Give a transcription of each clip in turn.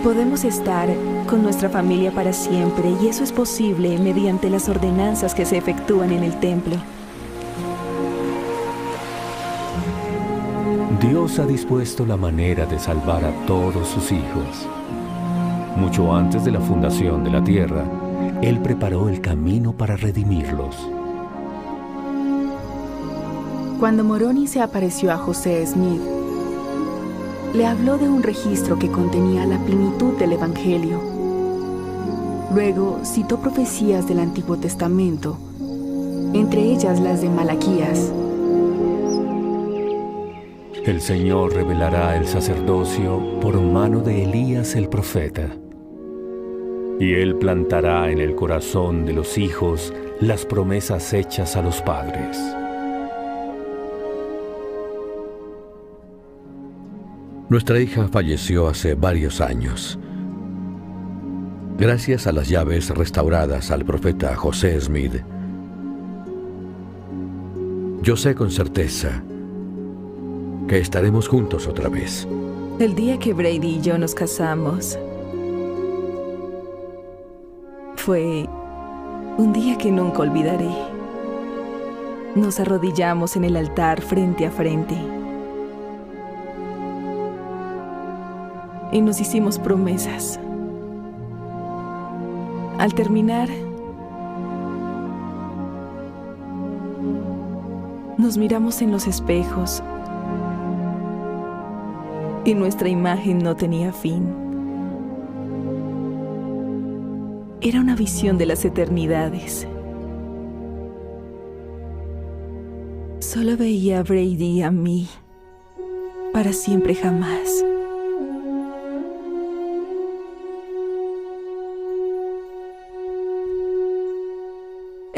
Podemos estar con nuestra familia para siempre y eso es posible mediante las ordenanzas que se efectúan en el templo. Dios ha dispuesto la manera de salvar a todos sus hijos. Mucho antes de la fundación de la tierra, Él preparó el camino para redimirlos. Cuando Moroni se apareció a José Smith, le habló de un registro que contenía la plenitud del Evangelio. Luego citó profecías del Antiguo Testamento, entre ellas las de Malaquías. El Señor revelará el sacerdocio por mano de Elías el profeta. Y Él plantará en el corazón de los hijos las promesas hechas a los padres. Nuestra hija falleció hace varios años. Gracias a las llaves restauradas al profeta José Smith, yo sé con certeza que estaremos juntos otra vez. El día que Brady y yo nos casamos fue un día que nunca olvidaré. Nos arrodillamos en el altar frente a frente y nos hicimos promesas. Al terminar, nos miramos en los espejos y nuestra imagen no tenía fin. Era una visión de las eternidades. Solo veía a Brady y a mí, para siempre jamás.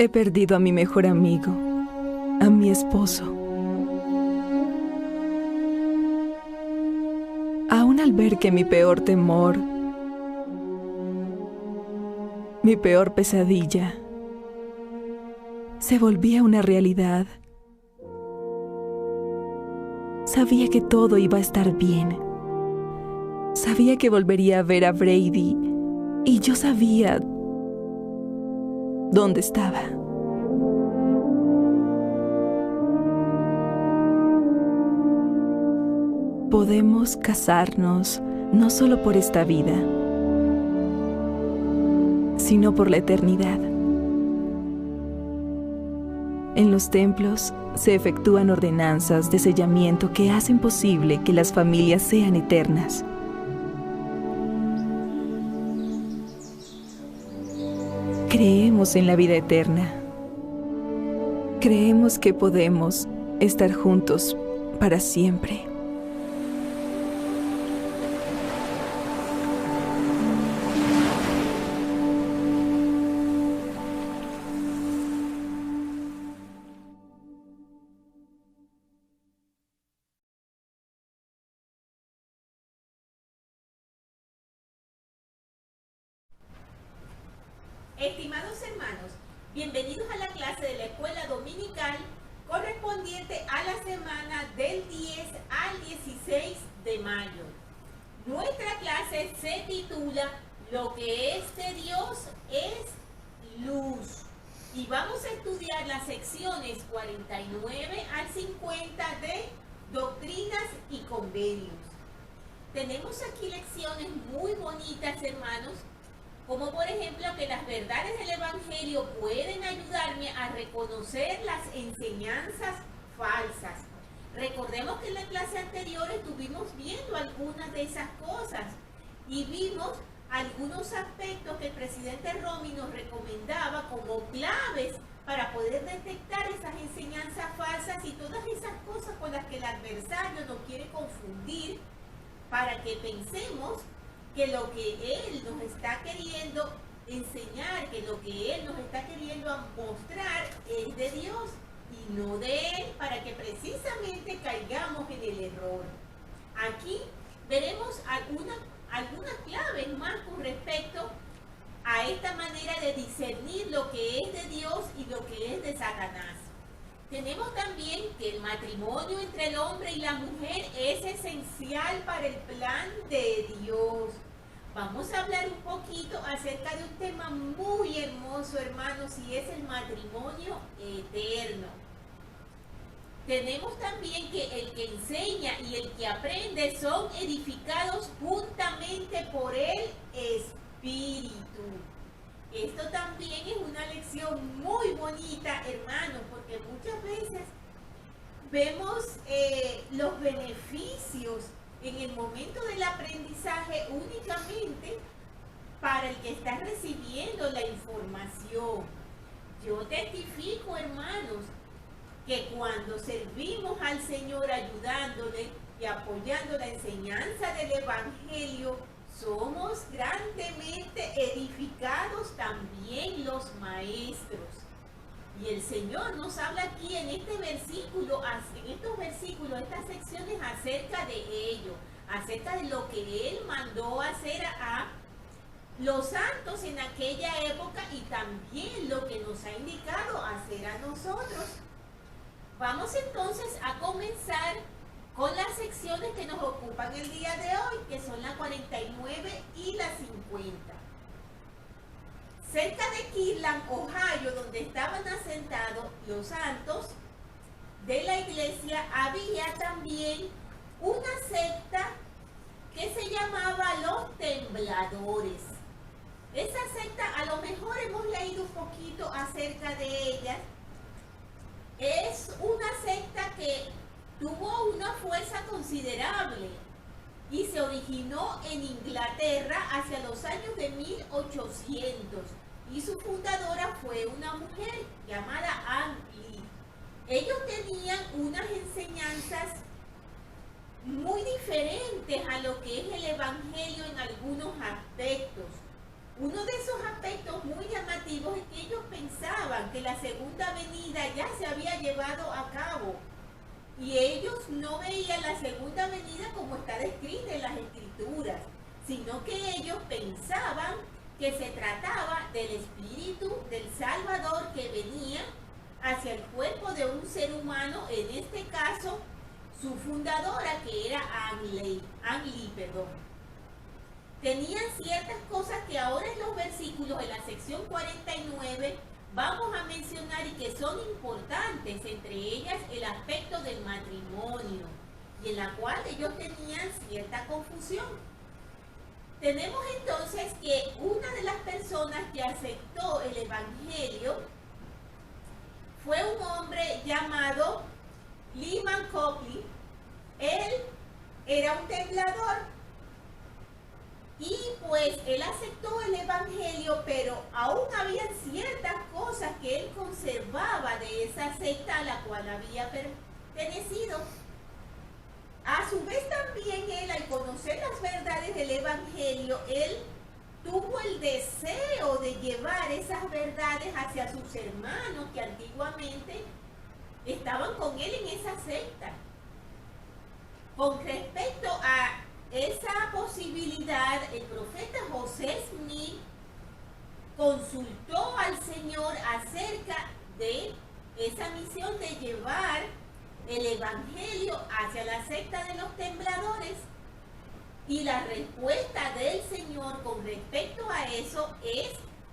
He perdido a mi mejor amigo, a mi esposo. Aún al ver que mi peor temor, mi peor pesadilla, se volvía una realidad, sabía que todo iba a estar bien. Sabía que volvería a ver a Brady y yo sabía dónde estaba. Podemos casarnos no solo por esta vida, sino por la eternidad. En los templos se efectúan ordenanzas de sellamiento que hacen posible que las familias sean eternas. Creemos en la vida eterna. Creemos que podemos estar juntos para siempre. Estimados hermanos, bienvenidos a la clase de la escuela dominical correspondiente a la semana del 10 al 16 de mayo. Nuestra clase se titula Lo que es de Dios es luz. Y vamos a estudiar las secciones 49 al 50 de Doctrinas y Convenios. Tenemos aquí lecciones muy bonitas, hermanos, como por ejemplo que las verdades del Evangelio pueden ayudarme a reconocer las enseñanzas falsas. Recordemos que en la clase anterior estuvimos viendo algunas de esas cosas y vimos algunos aspectos que el presidente Romy nos recomendaba como claves para poder detectar esas enseñanzas falsas y todas esas cosas con las que el adversario nos quiere confundir para que pensemos que lo que Él nos está queriendo enseñar, que lo que Él nos está queriendo mostrar es de Dios y no de Él, para que precisamente caigamos en el error. Aquí veremos algunas claves más con respecto a esta manera de discernir lo que es de Dios y lo que es de Satanás. Tenemos también que el matrimonio entre el hombre y la mujer es esencial para el plan de Dios. vamos a hablar un poquito acerca de un tema muy hermoso, hermanos, y es el matrimonio eterno. Tenemos también que el que enseña y el que aprende son edificados juntamente por el Espíritu. Esto también es una lección muy bonita, hermanos, porque muchas veces vemos los beneficios en el momento del aprendizaje únicamente para el que está recibiendo la información. Yo testifico, hermanos, que cuando servimos al Señor ayudándole y apoyando la enseñanza del Evangelio, somos grandemente edificados también los maestros. Y el Señor nos habla aquí en este versículo, en estos versículos, estas secciones acerca de ello, acerca de lo que Él mandó hacer a los santos en aquella época y también lo que nos ha indicado hacer a nosotros. Vamos entonces a comenzar con las secciones que nos ocupan el día de hoy, que son la 49 y la 50. Cerca de Kirtland, Ohio, donde estaban asentados los santos de la iglesia, había también una secta que se llamaba los Tembladores. Esa secta, a lo mejor hemos leído un poquito acerca de ella. Es una secta que tuvo una fuerza considerable y se originó en Inglaterra hacia los años de 1800 y su fundadora fue una mujer llamada Anne Lee. Ellos tenían unas enseñanzas muy diferentes a lo que es el Evangelio en algunos aspectos. Uno de esos aspectos muy llamativos es que ellos pensaban que la segunda venida ya se había llevado a cabo. Y ellos no veían la segunda venida como está descrita en las Escrituras, sino que ellos pensaban que se trataba del Espíritu del Salvador que venía hacia el cuerpo de un ser humano, en este caso, su fundadora, que era Anne Lee. Tenían ciertas cosas que ahora en los versículos, en la sección 49, vamos a mencionar y que son importantes, entre ellas el aspecto del matrimonio, y en la cual ellos tenían cierta confusión. Tenemos entonces que una de las personas que aceptó el Evangelio fue un hombre llamado Lyman Copley. Él era un temblador. Y pues él aceptó el Evangelio, pero aún había ciertas cosas que él conservaba de esa secta a la cual había pertenecido. A su vez también él, al conocer las verdades del Evangelio, él tuvo el deseo de llevar esas verdades hacia sus hermanos que antiguamente estaban con él en esa secta. Con respecto a esa posibilidad, el profeta José Smith consultó al Señor acerca de esa misión de llevar el Evangelio hacia la secta de los tembladores, y la respuesta del Señor con respecto a eso es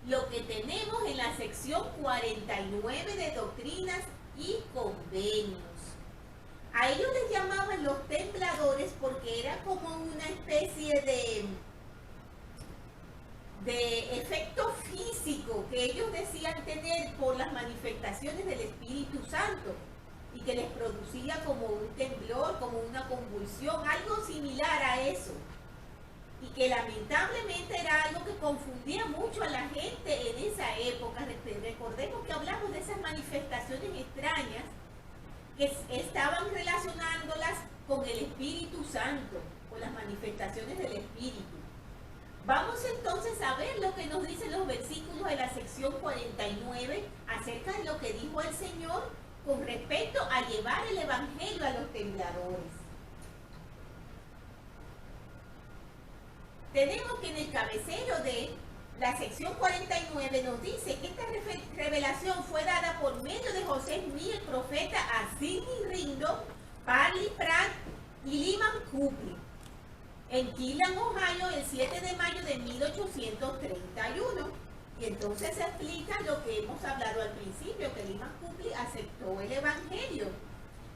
lo que tenemos en la sección 49 de Doctrinas y Convenios. A ellos les llamaban los tembladores porque era como una especie de efecto físico que ellos decían tener por las manifestaciones del Espíritu Santo y que les producía como un temblor, como una convulsión, algo similar a eso. Y que lamentablemente era algo que confundía mucho a la gente en esa época. Recordemos que hablamos de esas manifestaciones extrañas que estaban relacionándolas con el Espíritu Santo, con las manifestaciones del Espíritu. Vamos entonces a ver lo que nos dicen los versículos de la sección 49 acerca de lo que dijo el Señor con respecto a llevar el Evangelio a los tembladores. Tenemos que en el cabecero de la sección 49 nos dice que esta revelación fue dada por medio de José Smith, el profeta, a Sidney Rigdon, Parley Pratt y Lyman Copley. en Cleveland, Ohio, el 7 de mayo de 1831. Y entonces se explica lo que hemos hablado al principio, que Lyman Copley aceptó el Evangelio,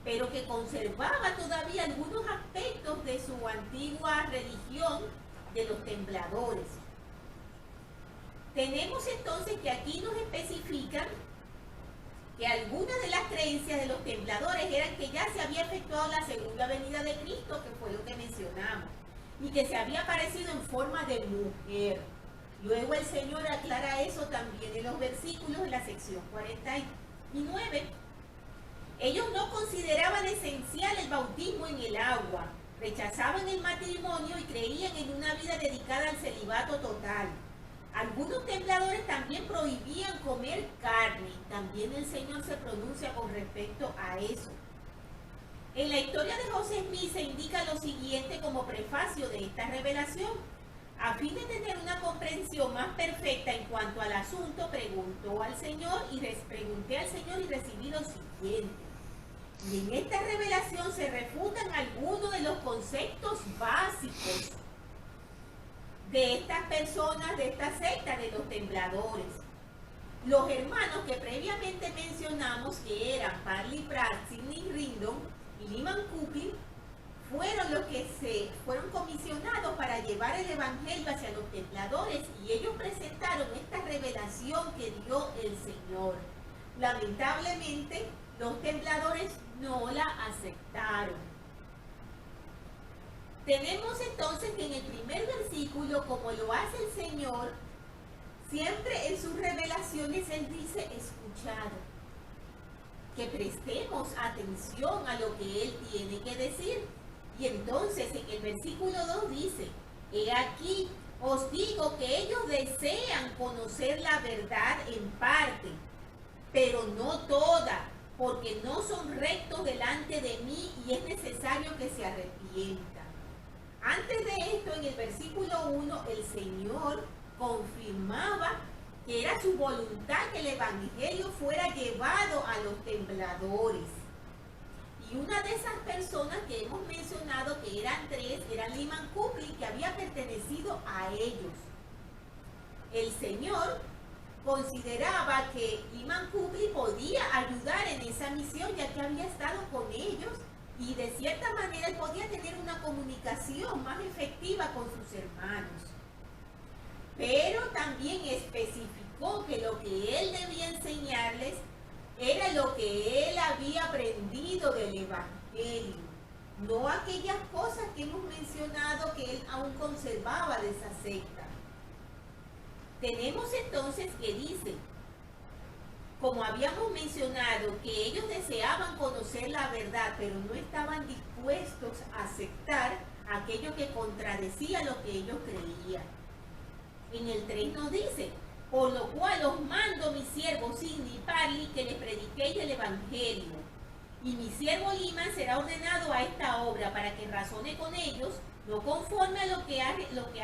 pero que conservaba todavía algunos aspectos de su antigua religión de los Templadores. Tenemos entonces que aquí nos especifican que algunas de las creencias de los Templadores eran que ya se había efectuado la segunda venida de Cristo, que fue lo que mencionamos, y que se había aparecido en forma de mujer. Luego el Señor aclara eso también en los versículos de la sección 49. Ellos no consideraban esencial el bautismo en el agua, rechazaban el matrimonio y creían en una vida dedicada al celibato total. Algunos Templadores también prohibían comer carne. También el Señor se pronuncia con respecto a eso. En la historia de José Smith se indica lo siguiente como prefacio de esta revelación. A fin de tener una comprensión más perfecta en cuanto al asunto, pregunté al Señor y recibí lo siguiente. Y en esta revelación se refutan algunos de los conceptos básicos de estas personas, de esta secta de los Templadores. Los hermanos que previamente mencionamos, que eran Parley Pratt, Sidney Rigdon y Lyman Copley, fueron los que se fueron comisionados para llevar el Evangelio hacia los Templadores, y ellos presentaron esta revelación que dio el Señor. Lamentablemente, los Templadores no la aceptaron. Tenemos entonces que en el primer versículo, como lo hace el Señor, siempre en sus revelaciones Él dice escuchar, que prestemos atención a lo que Él tiene que decir. Y entonces en el versículo 2 dice, he aquí, os digo que ellos desean conocer la verdad en parte, pero no toda, porque no son rectos delante de mí y es necesario que se arrepientan. Antes de esto, en el versículo 1, el Señor confirmaba que era su voluntad que el Evangelio fuera llevado a los Templadores. Y una de esas personas que hemos mencionado, que eran tres, era Lyman Copley, que había pertenecido a ellos. El Señor consideraba que Lyman Copley podía ayudar en esa misión, ya que había estado con ellos, y de cierta manera él podía tener una comunicación más efectiva con sus hermanos. Pero también especificó que lo que él debía enseñarles era lo que él había aprendido del Evangelio, no aquellas cosas que hemos mencionado que él aún conservaba de esa secta. Tenemos entonces que dice, como habíamos mencionado, que ellos deseaban conocer la verdad, pero no estaban dispuestos a aceptar aquello que contradecía lo que ellos creían. En el 3 nos dice, por lo cual os mando, mi siervo Sidney Parley, que les prediquéis el Evangelio. Y mi siervo Lyman será ordenado a esta obra para que razone con ellos, no conforme a lo que ha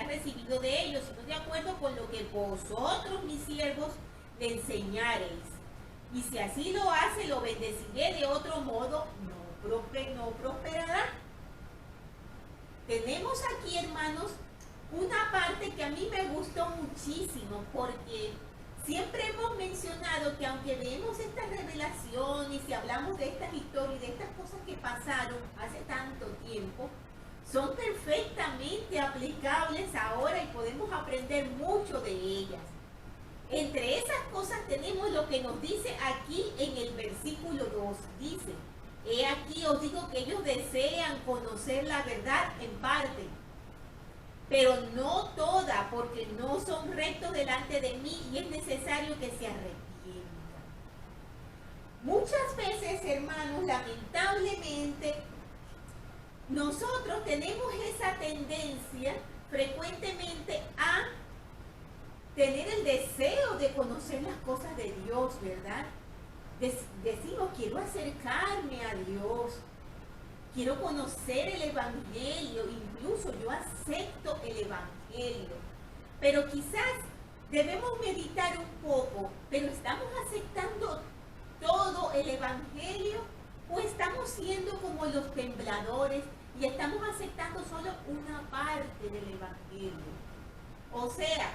recibido de ellos, sino de acuerdo con lo que vosotros, mis siervos, le enseñareis. Y si así lo hace, lo bendeciré, de otro modo no prosperará. Tenemos aquí, hermanos, una parte que a mí me gustó muchísimo, porque siempre hemos mencionado que aunque vemos estas revelaciones y hablamos de estas historias y de estas cosas que pasaron hace tanto tiempo, son perfectamente aplicables ahora y podemos aprender mucho de ellas. Entre esas cosas tenemos lo que nos dice aquí en el versículo 2. Dice, he aquí os digo que ellos desean conocer la verdad en parte, pero no toda, porque no son rectos delante de mí y es necesario que se arrepientan. Muchas veces, hermanos, lamentablemente, nosotros tenemos esa tendencia frecuentemente a tener el deseo de conocer las cosas de Dios, ¿verdad? Decimos, quiero acercarme a Dios, quiero conocer el Evangelio, incluso yo acepto el Evangelio. Pero quizás debemos meditar un poco, pero ¿estamos aceptando todo el Evangelio? ¿O estamos siendo como los Templadores y estamos aceptando solo una parte del Evangelio. O sea,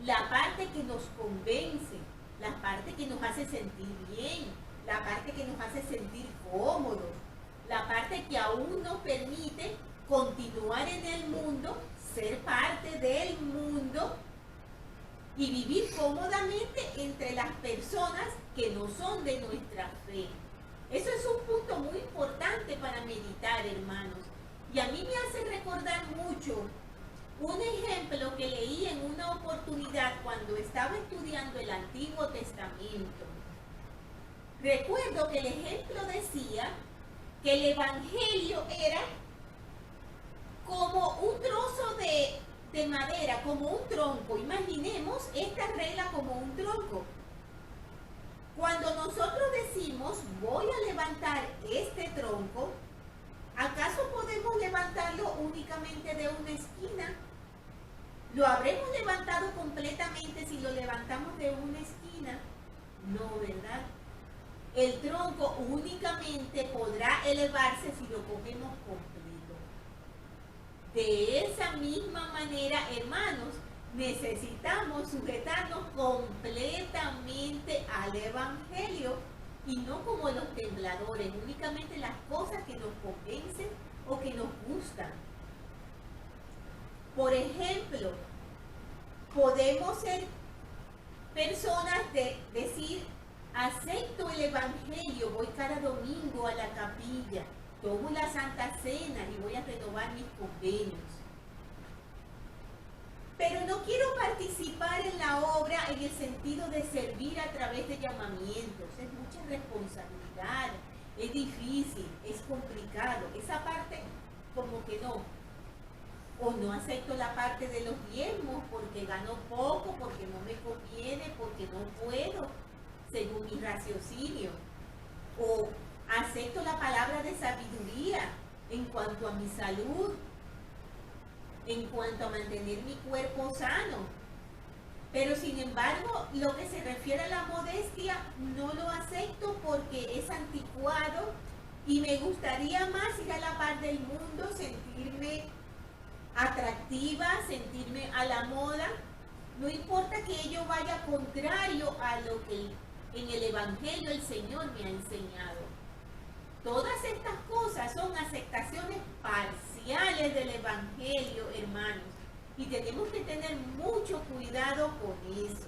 la parte que nos convence, la parte que nos hace sentir bien, la parte que nos hace sentir cómodos, la parte que aún nos permite continuar en el mundo, ser parte del mundo y vivir cómodamente entre las personas que no son de nuestra fe. Eso es un punto muy importante para meditar, hermanos. Y a mí me hace recordar mucho un ejemplo que leí en una oportunidad cuando estaba estudiando el Antiguo Testamento. Recuerdo que el ejemplo decía que el Evangelio era como un trozo de madera, como un tronco. Imaginemos esta regla como un tronco. Cuando nosotros decimos, voy a levantar este tronco, ¿acaso podemos levantarlo únicamente de una esquina? ¿Lo habremos levantado completamente si lo levantamos de una esquina? No, ¿verdad? El tronco únicamente podrá elevarse si lo cogemos completo. De esa misma manera, hermanos, necesitamos sujetarnos completamente al Evangelio y no como los tembladores, únicamente las cosas que nos convencen o que nos gustan. Por ejemplo, podemos ser personas de decir, acepto el Evangelio, voy cada domingo a la capilla, tomo la Santa Cena y voy a renovar mis convenios. Pero no quiero participar en la obra en el sentido de servir a través de llamamientos. Es mucha responsabilidad, es difícil, es complicado. Esa parte como que no. O no acepto la parte de los diezmos porque gano poco, porque no me conviene, porque no puedo, según mi raciocinio. O acepto la palabra de sabiduría en cuanto a mi salud, en cuanto a mantener mi cuerpo sano. Pero sin embargo, lo que se refiere a la modestia no lo acepto porque es anticuado y me gustaría más ir a la par del mundo, sentirme atractiva, sentirme a la moda. No importa que ello vaya contrario a lo que en el Evangelio el Señor me ha enseñado. Todas estas cosas son aceptaciones parciales del Evangelio, hermanos, y tenemos que tener mucho cuidado con eso.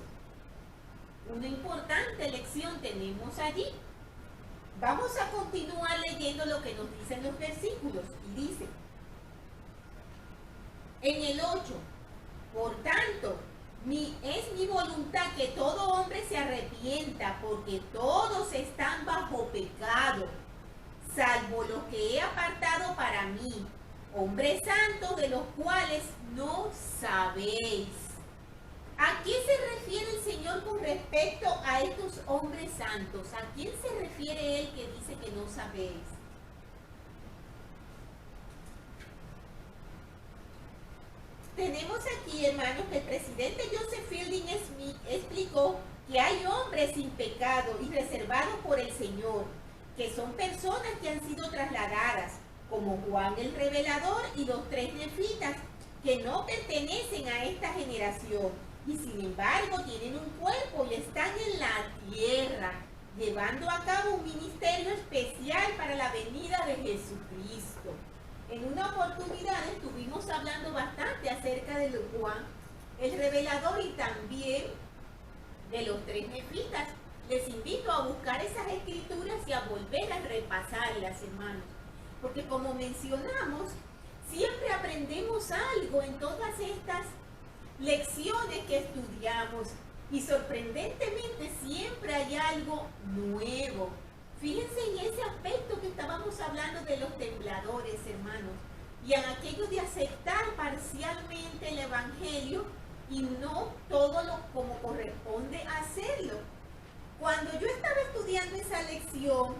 Una importante lección tenemos allí. Vamos a continuar leyendo lo que nos dicen los versículos, y dice, en el 8, por tanto, es mi voluntad que todo hombre se arrepienta, porque todos están bajo pecado, salvo los que he apartado para mí, hombres santos de los cuales no sabéis. ¿A quién se refiere el Señor con respecto a estos hombres santos? ¿A quién se refiere Él que dice que no sabéis? Tenemos aquí, hermanos, que el presidente Joseph Fielding Smith explicó que hay hombres sin pecado y reservados por el Señor, que son personas que han sido trasladadas, como Juan el Revelador y los 3 nefitas, que no pertenecen a esta generación, y sin embargo tienen un cuerpo y están en la tierra, llevando a cabo un ministerio especial para la venida de Jesucristo. En una oportunidad estuvimos hablando bastante acerca de Juan el Revelador y también de los 3 nefitas. Les invito a buscar esas escrituras y a volver a repasarlas, hermanos. Porque como mencionamos, siempre aprendemos algo en todas estas lecciones que estudiamos. Y sorprendentemente siempre hay algo nuevo. Fíjense en ese aspecto que estábamos hablando de los tembladores, hermanos. Y en aquello de aceptar parcialmente el Evangelio y no todo lo como corresponde hacerlo. Cuando yo estaba estudiando esa lección,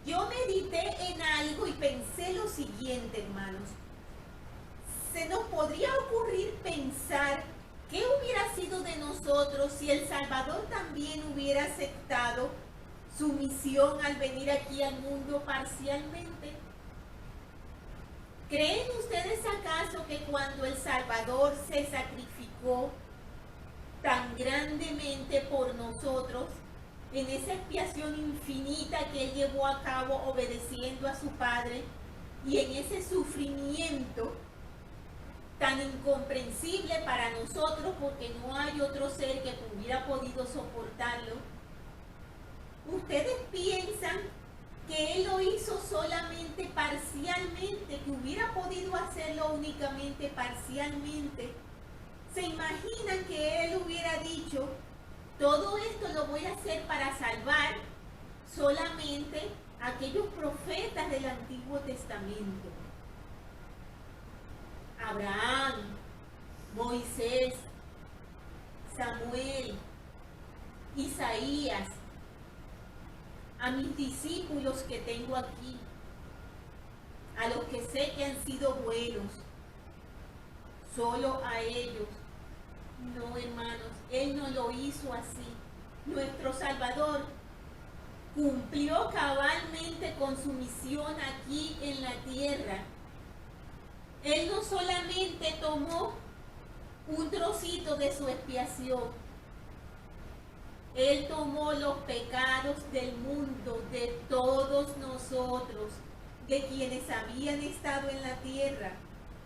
yo medité en algo y pensé lo siguiente, hermanos. Se nos podría ocurrir pensar qué hubiera sido de nosotros si el Salvador también hubiera aceptado su misión al venir aquí al mundo parcialmente. ¿Creen ustedes acaso que cuando el Salvador se sacrificó tan grandemente por nosotros, en esa expiación infinita que Él llevó a cabo obedeciendo a su Padre, y en ese sufrimiento tan incomprensible para nosotros, porque no hay otro ser que hubiera podido soportarlo, ustedes piensan que Él lo hizo solamente parcialmente, que hubiera podido hacerlo únicamente parcialmente? ¿Se imaginan que Él hubiera dicho, todo esto lo voy a hacer para salvar solamente a aquellos profetas del Antiguo Testamento? Abraham, Moisés, Samuel, Isaías, a mis discípulos que tengo aquí, a los que sé que han sido buenos, solo a ellos. No, hermanos, Él no lo hizo así. Nuestro Salvador cumplió cabalmente con su misión aquí en la tierra. Él no solamente tomó un trocito de su expiación, Él tomó los pecados del mundo, de todos nosotros, de quienes habían estado en la tierra,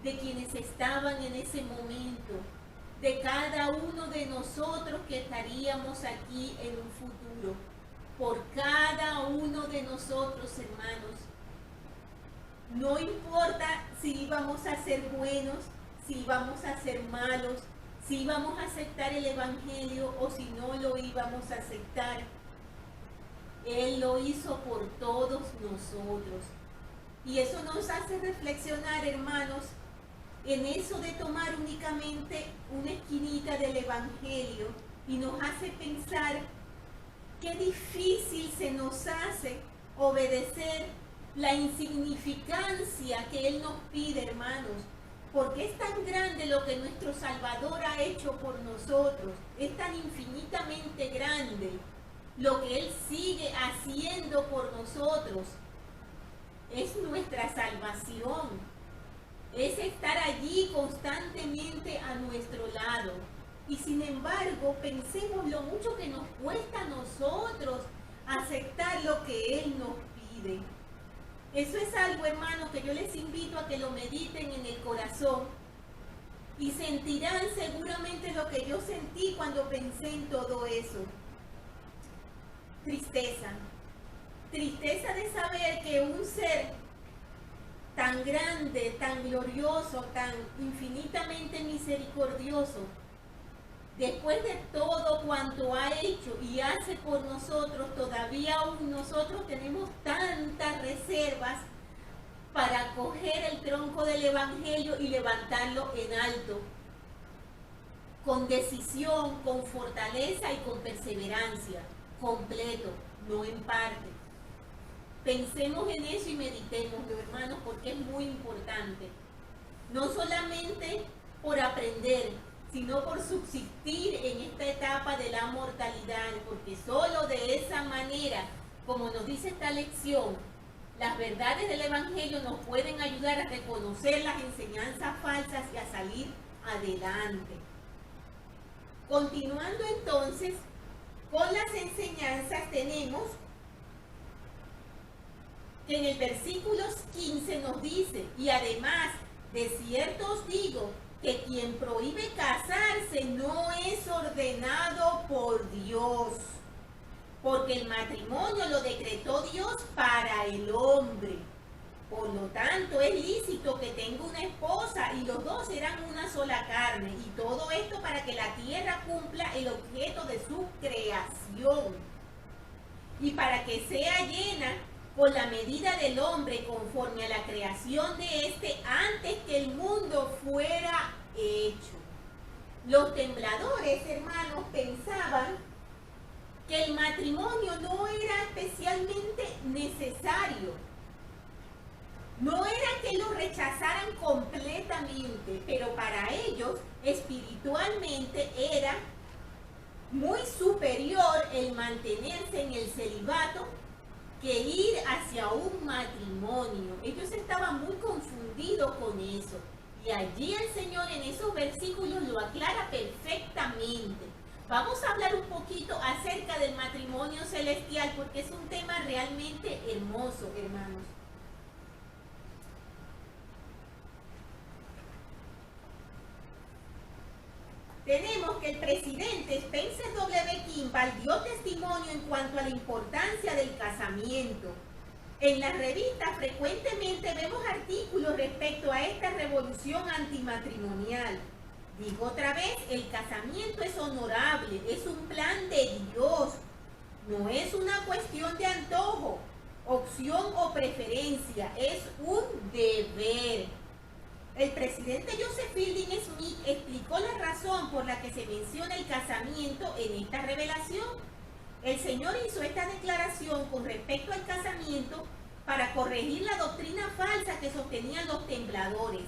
de quienes estaban en ese momento, de cada uno de nosotros que estaríamos aquí en un futuro, por cada uno de nosotros, hermanos. No importa si íbamos a ser buenos, si íbamos a ser malos, si íbamos a aceptar el Evangelio o si no lo íbamos a aceptar. Él lo hizo por todos nosotros. Y eso nos hace reflexionar, hermanos, en eso de tomar únicamente una esquinita del Evangelio, y nos hace pensar qué difícil se nos hace obedecer la insignificancia que Él nos pide, hermanos, porque es tan grande lo que nuestro Salvador ha hecho por nosotros, es tan infinitamente grande lo que Él sigue haciendo por nosotros. Es nuestra salvación, es estar allí constantemente a nuestro lado. Y sin embargo, pensemos lo mucho que nos cuesta a nosotros aceptar lo que Él nos pide. Eso es algo, hermanos, que yo les invito a que lo mediten en el corazón y sentirán seguramente lo que yo sentí cuando pensé en todo eso. Tristeza. Tristeza de saber que un ser tan grande, tan glorioso, tan infinitamente misericordioso, después de todo cuanto ha hecho y hace por nosotros, todavía aún nosotros tenemos tantas reservas para coger el tronco del Evangelio y levantarlo en alto, con decisión, con fortaleza y con perseverancia, completo, no en parte. Pensemos en eso y meditémoslo, hermanos, porque es muy importante. No solamente por aprender, sino por subsistir en esta etapa de la mortalidad, porque solo de esa manera, como nos dice esta lección, las verdades del Evangelio nos pueden ayudar a reconocer las enseñanzas falsas y a salir adelante. Continuando entonces con las enseñanzas, tenemos que en el versículo 15 nos dice, y además, de cierto os digo, que quien prohíbe casarse no es ordenado por Dios, porque el matrimonio lo decretó Dios para el hombre. Por lo tanto, es lícito que tenga una esposa y los dos serán una sola carne, y todo esto para que la tierra cumpla el objeto de su creación, y para que sea llena con la medida del hombre conforme a la creación de éste antes que el mundo fuera hecho. Los tembladores, hermanos, pensaban que el matrimonio no era especialmente necesario. No era que lo rechazaran completamente, pero para ellos espiritualmente era muy superior el mantenerse en el celibato que ir hacia un matrimonio. Ellos estaban muy confundidos con eso. Y allí el Señor en esos versículos lo aclara perfectamente. Vamos a hablar un poquito acerca del matrimonio celestial porque es un tema realmente hermoso, hermanos. Tenemos que el presidente Spencer W. Kimball dio testimonio en cuanto a la importancia del casamiento. En las revistas frecuentemente vemos artículos respecto a esta revolución antimatrimonial. Digo otra vez, el casamiento es honorable, es un plan de Dios. No es una cuestión de antojo, opción o preferencia, es un deber. El presidente Joseph Fielding Smith explicó la razón por la que se menciona el casamiento en esta revelación. El Señor hizo esta declaración con respecto al casamiento para corregir la doctrina falsa que sostenían los templadores,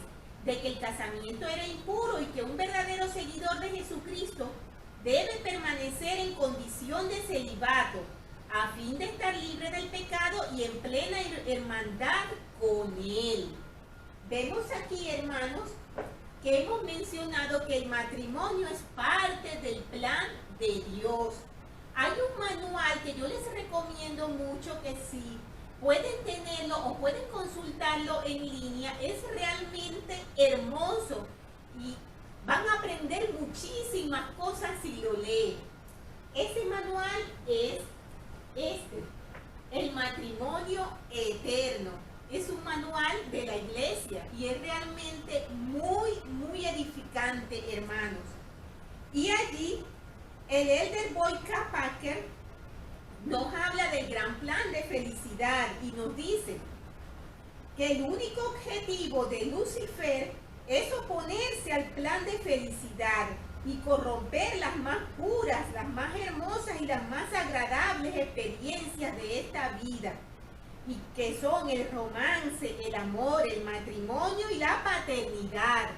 de que el casamiento era impuro y que un verdadero seguidor de Jesucristo debe permanecer en condición de celibato a fin de estar libre del pecado y en plena hermandad con Él. Vemos aquí, hermanos, que hemos mencionado que el matrimonio es parte del plan de Dios. Hay un manual que yo les recomiendo mucho que si pueden tenerlo o pueden consultarlo en línea, es realmente hermoso y van a aprender muchísimas cosas si lo leen. Ese manual es el matrimonio eterno. Es un manual de la iglesia y es realmente muy edificante, hermanos. Y allí el Elder Boyd K. Packer nos habla del gran plan de felicidad y nos dice que el único objetivo de Lucifer es oponerse al plan de felicidad y corromper las más puras, las más hermosas y las más agradables experiencias de esta vida, y que son el romance, el amor, el matrimonio y la paternidad.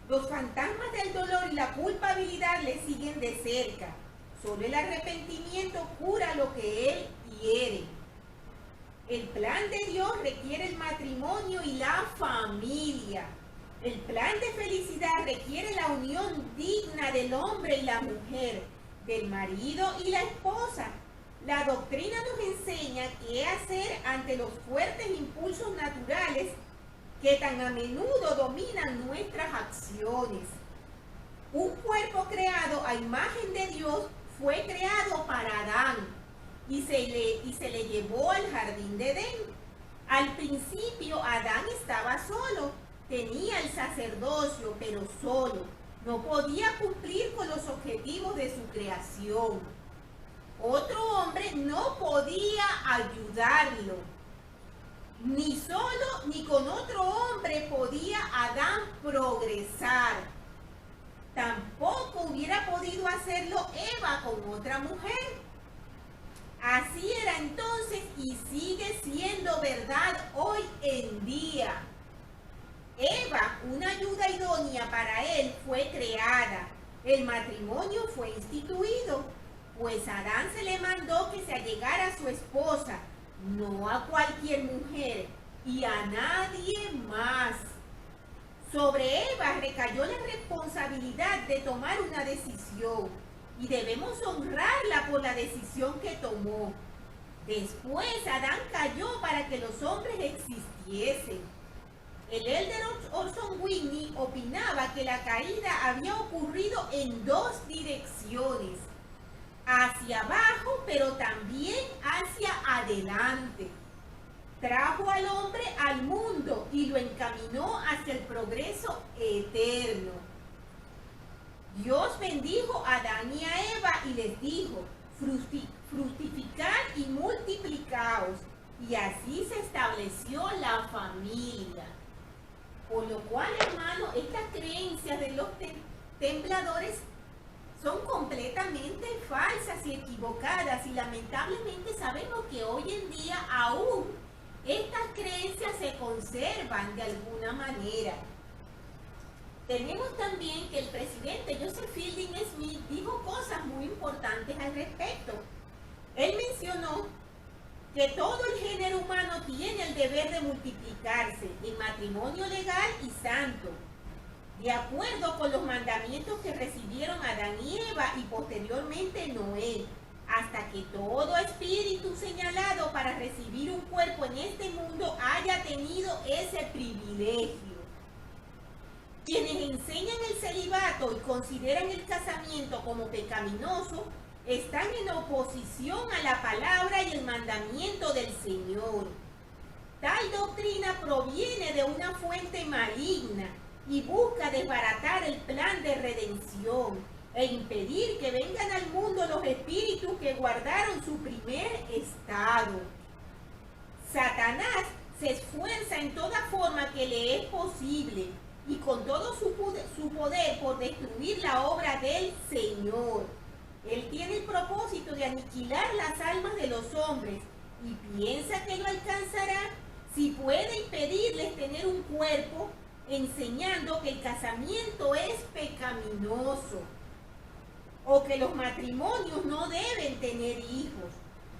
Los fantasmas del dolor y la culpabilidad le siguen de cerca. Solo el arrepentimiento cura lo que él hiere. El plan de Dios requiere el matrimonio y la familia. El plan de felicidad requiere la unión digna del hombre y la mujer, del marido y la esposa. La doctrina nos enseña qué hacer ante los fuertes impulsos naturales que tan a menudo dominan nuestras acciones. Un cuerpo creado a imagen de Dios fue creado para Adán y se le llevó al jardín de Edén. Al principio Adán estaba solo, tenía el sacerdocio, pero solo. No podía cumplir con los objetivos de su creación. Otro hombre no podía ayudarlo. Ni solo ni con otro hombre podía Adán progresar. Tampoco hubiera podido hacerlo Eva con otra mujer. Así era entonces y sigue siendo verdad hoy en día. Eva, una ayuda idónea para él, fue creada. El matrimonio fue instituido, pues a Adán se le mandó que se allegara a su esposa, no a cualquier mujer y a nadie más. Sobre Eva recayó la responsabilidad de tomar una decisión y debemos honrarla por la decisión que tomó. Después Adán cayó para que los hombres existiesen. El Elder Orson Whitney opinaba que la caída había ocurrido en dos direcciones, hacia abajo pero también hacia adelante. Trajo al hombre al mundo y lo encaminó hacia el progreso eterno. Dios bendijo a Adán y a Eva y les dijo: fructificad y multiplicaos. Y así se estableció la familia. Por lo cual, hermano, estas creencias de los templadores son completamente falsas y equivocadas, y lamentablemente sabemos que hoy en día aún estas creencias se conservan de alguna manera. Tenemos también que el presidente Joseph Fielding Smith dijo cosas muy importantes al respecto. Él mencionó que todo el género humano tiene el deber de multiplicarse en matrimonio legal y santo, de acuerdo con los mandamientos que recibieron Adán y Eva y posteriormente Noé, hasta que todo espíritu señalado para recibir un cuerpo en este mundo haya tenido ese privilegio. Quienes enseñan el celibato y consideran el casamiento como pecaminoso están en oposición a la palabra y el mandamiento del Señor. Tal doctrina proviene de una fuente maligna y busca desbaratar el plan de redención e impedir que vengan al mundo los espíritus que guardaron su primer estado. Satanás se esfuerza en toda forma que le es posible y con todo su poder por destruir la obra del Señor. Él tiene el propósito de aniquilar las almas de los hombres y piensa que lo alcanzará si puede impedirles tener un cuerpo, enseñando que el casamiento es pecaminoso o que los matrimonios no deben tener hijos.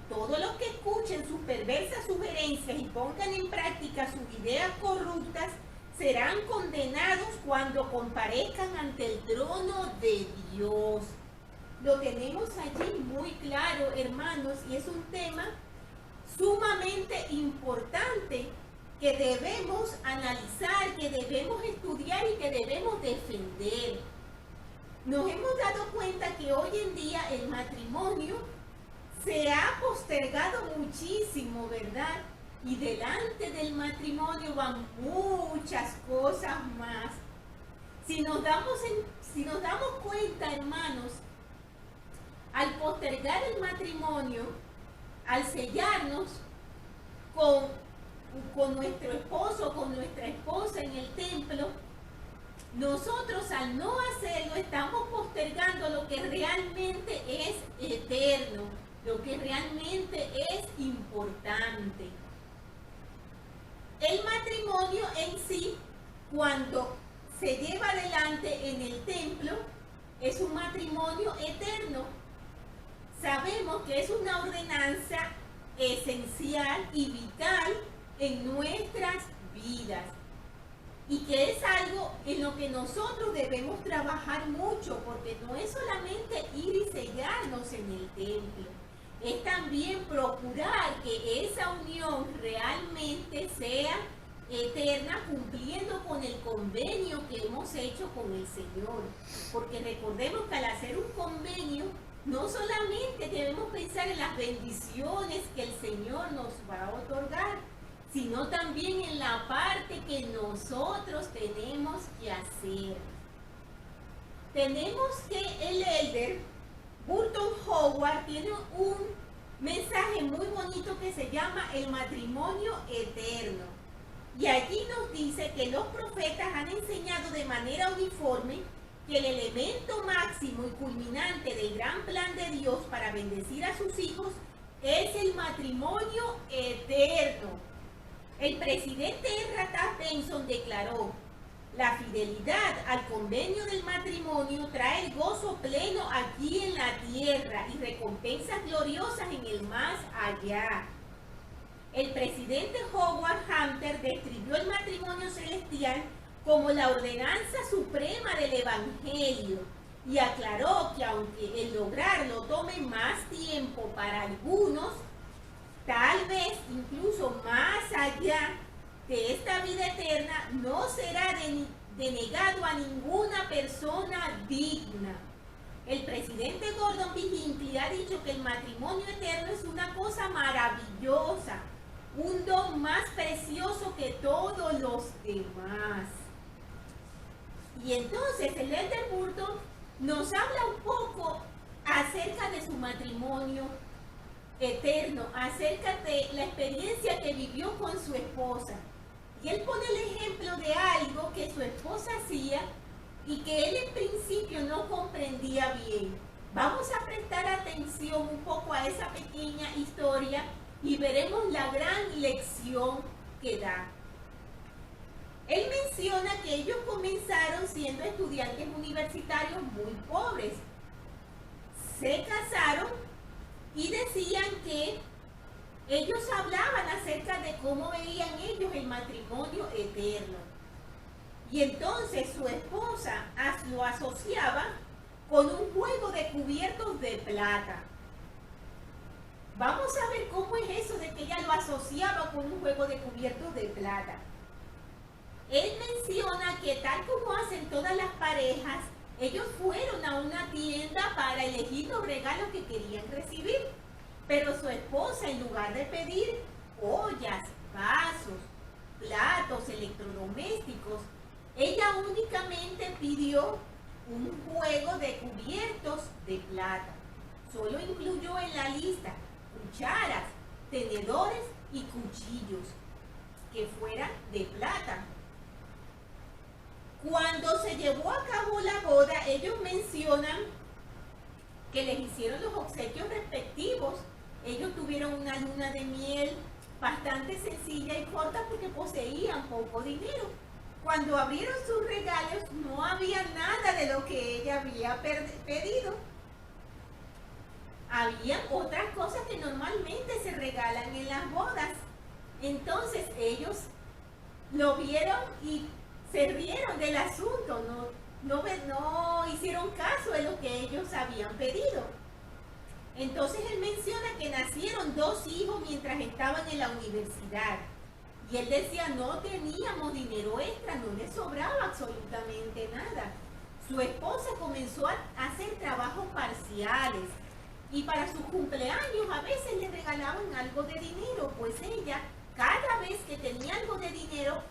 Todos los que escuchen sus perversas sugerencias y pongan en práctica sus ideas corruptas serán condenados cuando comparezcan ante el trono de Dios. Lo tenemos allí muy claro, hermanos, y es un tema sumamente importante que debemos analizar, que debemos estudiar y que debemos defender. Nos hemos dado cuenta que hoy en día el matrimonio se ha postergado muchísimo, ¿verdad? Y delante del matrimonio van muchas cosas más. Si nos damos cuenta, hermanos, al postergar el matrimonio, al sellarnos con nuestro esposo, con nuestra esposa en el templo, nosotros al no hacerlo estamos postergando lo que realmente es eterno, lo que realmente es importante. El matrimonio en sí, cuando se lleva adelante en el templo, es un matrimonio eterno. Sabemos que es una ordenanza esencial y vital en nuestras vidas y que es algo en lo que nosotros debemos trabajar mucho, porque no es solamente ir y sellarnos en el templo, es también procurar que esa unión realmente sea eterna, cumpliendo con el convenio que hemos hecho con el Señor, porque recordemos que al hacer un convenio no solamente debemos pensar en las bendiciones que el Señor nos va a otorgar, sino también en la parte que nosotros tenemos que hacer. Tenemos que el elder Burton Howard tiene un mensaje muy bonito que se llama el matrimonio eterno. Y allí nos dice que los profetas han enseñado de manera uniforme que el elemento máximo y culminante del gran plan de Dios para bendecir a sus hijos es el matrimonio eterno. El presidente Ezra Taft Benson declaró: la fidelidad al convenio del matrimonio trae el gozo pleno aquí en la tierra y recompensas gloriosas en el más allá. El presidente Howard Hunter describió el matrimonio celestial como la ordenanza suprema del Evangelio y aclaró que aunque el lograrlo tome más tiempo para algunos, tal vez incluso más allá de esta vida eterna, no será denegado a ninguna persona digna. El presidente Gordon B. Hinckley ha dicho que el matrimonio eterno es una cosa maravillosa, un don más precioso que todos los demás. Y entonces el elder Burton nos habla un poco acerca de su matrimonio eterno, acerca de la experiencia que vivió con su esposa. Y él pone el ejemplo de algo que su esposa hacía y que él en principio no comprendía bien. Vamos a prestar atención un poco a esa pequeña historia y veremos la gran lección que da. Él menciona que ellos comenzaron siendo estudiantes universitarios muy pobres. Se casaron y decían que Ellos hablaban acerca de cómo veían ellos el matrimonio eterno. Y entonces su esposa lo asociaba con un juego de cubiertos de plata. Vamos a ver cómo es eso de que ella lo asociaba con un juego de cubiertos de plata. Él menciona que tal como hacen todas las parejas, ellos fueron a una tienda para elegir los regalos que querían recibir. Pero su esposa, en lugar de pedir ollas, vasos, platos, electrodomésticos, ella únicamente pidió un juego de cubiertos de plata. Solo incluyó en la lista cucharas, tenedores y cuchillos que fueran de plata. Cuando se llevó a cabo la boda, ellos mencionan que les hicieron los obsequios respectivos. Ellos tuvieron una luna de miel bastante sencilla y corta porque poseían poco dinero. Cuando abrieron sus regalos no había nada de lo que ella había pedido. Habían otras cosas que normalmente se regalan en las bodas. Entonces ellos lo vieron y se rieron del asunto, no hicieron caso de lo que ellos habían pedido. Entonces él menciona que nacieron 2 hijos mientras estaban en la universidad. Y él decía, no teníamos dinero extra, no le sobraba absolutamente nada. Su esposa comenzó a hacer trabajos parciales. Y para sus cumpleaños a veces le regalaban algo de dinero, pues ella, cada vez que tenía algo de dinero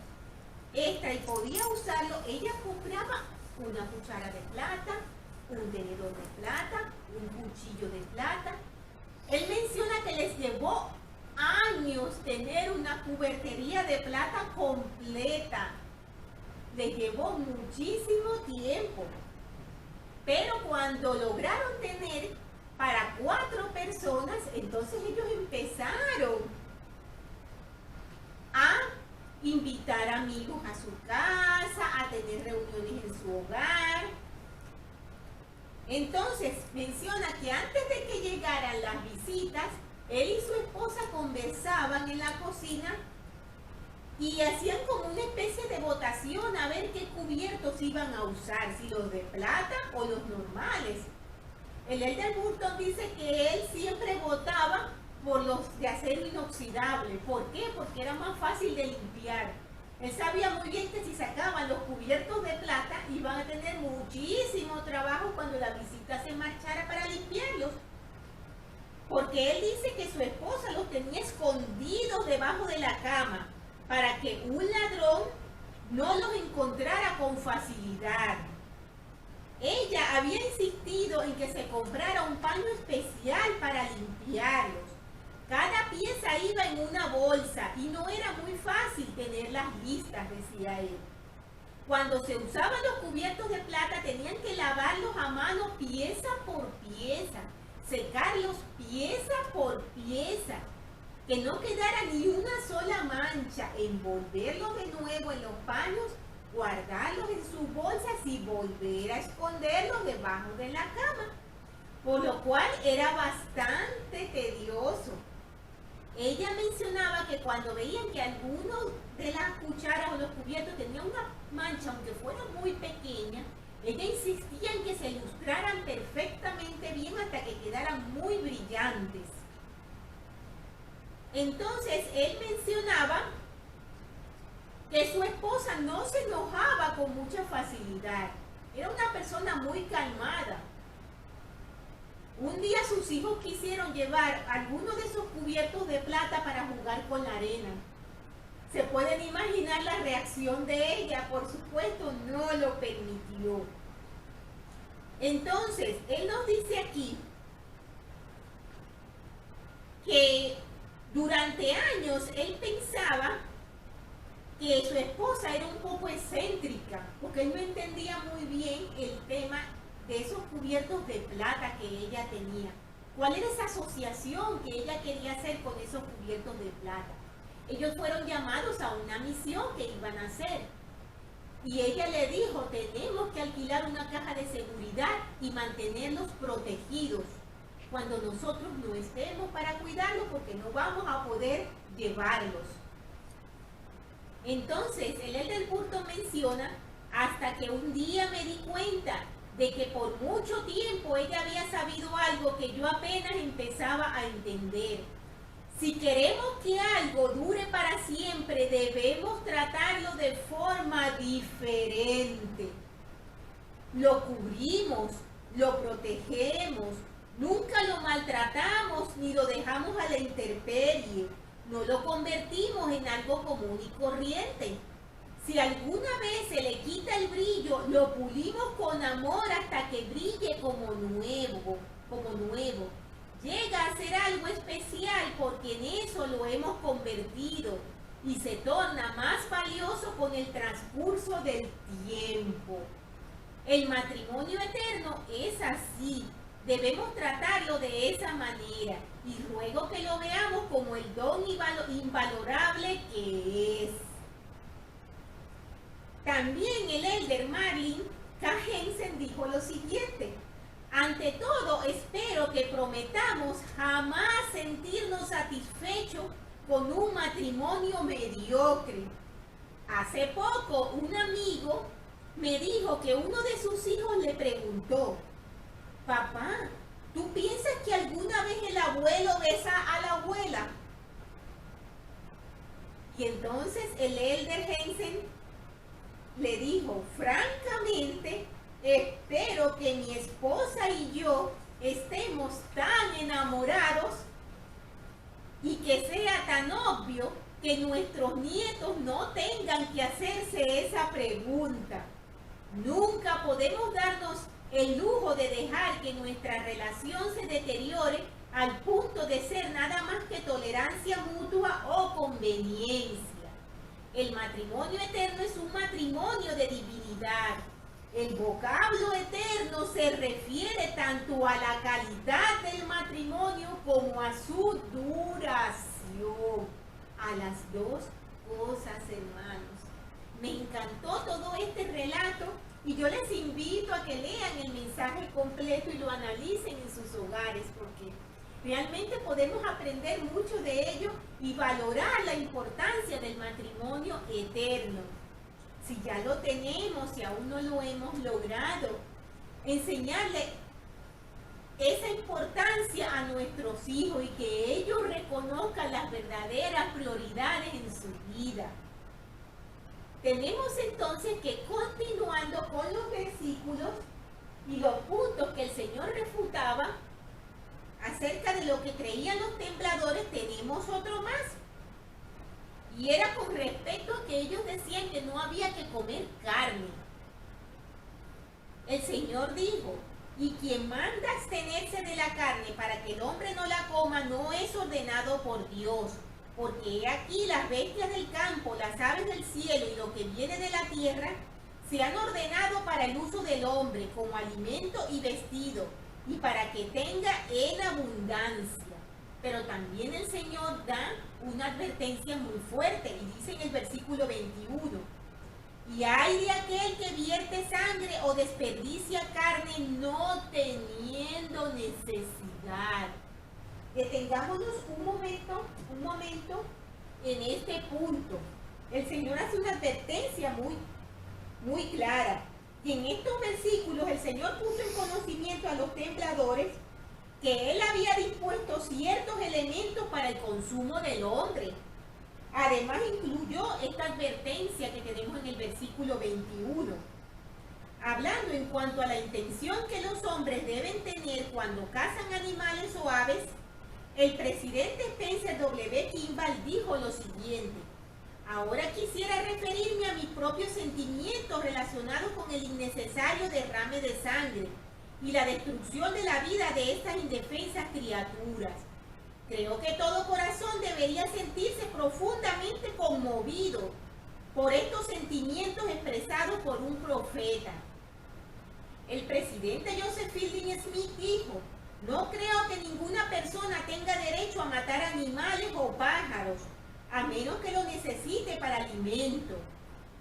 extra y podía usarlo, ella compraba una cuchara de plata, un tenedor de plata, un cuchillo de plata. Él menciona que les llevó años tener una cubertería de plata completa. Les llevó muchísimo tiempo. Pero cuando lograron tener para 4 personas, entonces ellos empezaron a invitar amigos a su casa, a tener reuniones en su hogar. Entonces menciona que antes de que llegaran las visitas, él y su esposa conversaban en la cocina y hacían como una especie de votación a ver qué cubiertos iban a usar, si los de plata o los normales. El Elder Burton dice que él siempre votaba por los de acero inoxidable. ¿Por qué? Porque era más fácil de limpiar. Él sabía muy bien que si sacaban los cubiertos de plata iban a tener muchísimo trabajo cuando la visita se marchara para limpiarlos. Porque él dice que su esposa los tenía escondidos debajo de la cama para que un ladrón no los encontrara con facilidad. Ella había insistido en que se comprara un paño especial para limpiarlos. Cada pieza iba en una bolsa y no era muy fácil tenerlas listas, decía él. Cuando se usaban los cubiertos de plata tenían que lavarlos a mano pieza por pieza, secarlos pieza por pieza, que no quedara ni una sola mancha, envolverlos de nuevo en los paños, guardarlos en sus bolsas y volver a esconderlos debajo de la cama, por lo cual era bastante tedioso. Ella mencionaba que cuando veían que alguno de las cucharas o los cubiertos tenía una mancha, aunque fuera muy pequeña, ella insistía en que se lustraran perfectamente bien hasta que quedaran muy brillantes. Entonces él mencionaba que su esposa no se enojaba con mucha facilidad. Era una persona muy calmada. Un día sus hijos quisieron llevar algunos de esos cubiertos de plata para jugar con la arena. Se pueden imaginar la reacción de ella, por supuesto, no lo permitió. Entonces, él nos dice aquí que durante años él pensaba que su esposa era un poco excéntrica, porque él no entendía muy bien el tema de esos cubiertos de plata que ella tenía. ¿Cuál era esa asociación que ella quería hacer con esos cubiertos de plata? Ellos fueron llamados a una misión que iban a hacer. Y ella le dijo, tenemos que alquilar una caja de seguridad y mantenerlos protegidos. cuando nosotros no estemos para cuidarlos, porque no vamos a poder llevarlos. Entonces, el elder Burton menciona, hasta que un día me di cuenta de que por mucho tiempo ella había sabido algo que yo apenas empezaba a entender. Si queremos que algo dure para siempre, debemos tratarlo de forma diferente. Lo cubrimos, lo protegemos, nunca lo maltratamos ni lo dejamos a la intemperie. No lo convertimos en algo común y corriente. Si alguna vez se le quita el brillo, lo pulimos con amor hasta que brille como nuevo. Llega a ser algo especial porque en eso lo hemos convertido y se torna más valioso con el transcurso del tiempo. El matrimonio eterno es así. Debemos tratarlo de esa manera y ruego que lo veamos como el don invalorable que es. También el elder Marlin K. Jensen dijo lo siguiente: ante todo, espero que prometamos jamás sentirnos satisfechos con un matrimonio mediocre. Hace poco, un amigo me dijo que uno de sus hijos le preguntó: papá, ¿tú piensas que alguna vez el abuelo besa a la abuela? Y entonces el elder Jensen le dijo: francamente, espero que mi esposa y yo estemos tan enamorados y que sea tan obvio que nuestros nietos no tengan que hacerse esa pregunta. Nunca podemos darnos el lujo de dejar que nuestra relación se deteriore al punto de ser nada más que tolerancia mutua o conveniencia. El matrimonio eterno es un matrimonio de divinidad. El vocablo eterno se refiere tanto a la calidad del matrimonio como a su duración. A las dos cosas, hermanos. Me encantó todo este relato y yo les invito a que lean el mensaje completo y lo analicen en sus hogares, porque realmente podemos aprender mucho de ello y valorar la importancia del matrimonio eterno. Si ya lo tenemos y aún no lo hemos logrado, enseñarle esa importancia a nuestros hijos y que ellos reconozcan las verdaderas prioridades en su vida. Tenemos entonces que, continuando con los versículos y los puntos que el Señor refutaba acerca de lo que creían los templadores, tenemos otro más. Y era con respecto a que ellos decían que no había que comer carne. El Señor dijo: y quien manda abstenerse de la carne para que el hombre no la coma no es ordenado por Dios. Porque he aquí las bestias del campo, las aves del cielo y lo que viene de la tierra se han ordenado para el uso del hombre como alimento y vestido, y para que tenga en abundancia. Pero también el Señor da una advertencia muy fuerte y dice en el versículo 21: y hay de aquel que vierte sangre o desperdicia carne no teniendo necesidad. Detengámonos un momento en este punto. El Señor hace una advertencia muy clara. Y en estos versículos el Señor puso en conocimiento a los templadores que Él había dispuesto ciertos elementos para el consumo del hombre. Además incluyó esta advertencia que tenemos en el versículo 21. Hablando en cuanto a la intención que los hombres deben tener cuando cazan animales o aves, el presidente Spencer W. Kimball dijo lo siguiente: ahora quisiera referirme a mis propios sentimientos relacionados con el innecesario derrame de sangre y la destrucción de la vida de estas indefensas criaturas. Creo que todo corazón debería sentirse profundamente conmovido por estos sentimientos expresados por un profeta. El presidente Joseph Fielding Smith dijo: no creo que ninguna persona tenga derecho a matar animales o pájaros, a menos que lo necesite para alimento.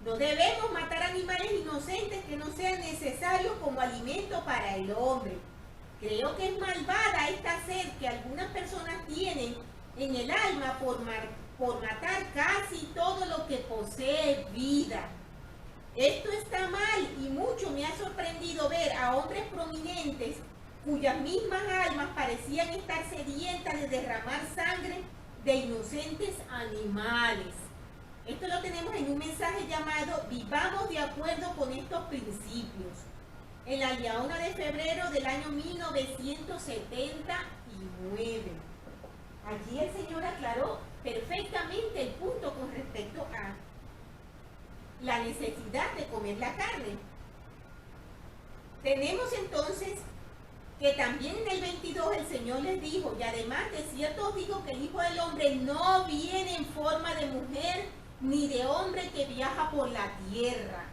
No debemos matar animales inocentes que no sean necesarios como alimento para el hombre. Creo que es malvada esta sed que algunas personas tienen en el alma por matar casi todo lo que posee vida. Esto está mal y mucho me ha sorprendido ver a hombres prominentes cuyas mismas almas parecían estar sedientas de derramar sangre de inocentes animales. Esto lo tenemos en un mensaje llamado Vivamos de acuerdo con estos principios, en la Liaona de febrero del año 1979. Allí el Señor aclaró perfectamente el punto con respecto a la necesidad de comer la carne. Tenemos entonces que también en el 22 el Señor les dijo, y además de cierto os digo que el Hijo del Hombre no viene en forma de mujer ni de hombre que viaja por la tierra.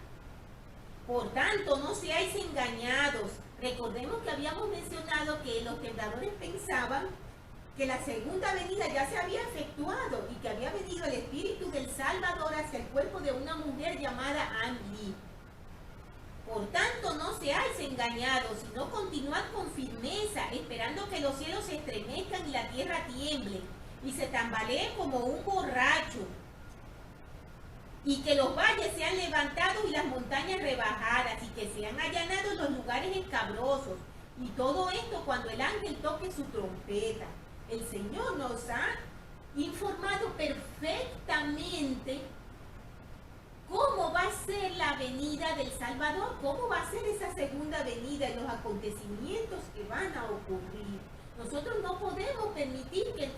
Por tanto, no seáis engañados. Recordemos que habíamos mencionado que los tentadores pensaban que la segunda venida ya se había efectuado y que había venido el Espíritu del Salvador hacia el cuerpo de una mujer llamada Anli. Por tanto, no seáis engañados, sino continuad con firmeza, esperando que los cielos se estremezcan y la tierra tiemble, y se tambalee como un borracho, y que los valles sean levantados y las montañas rebajadas, y que sean allanados los lugares escabrosos, y todo esto cuando el ángel toque su trompeta. El Señor nos ha informado perfectamente cómo va a ser la venida del Salvador, cómo va a ser esa segunda venida y los acontecimientos que van a ocurrir. Nosotros no podemos permitir que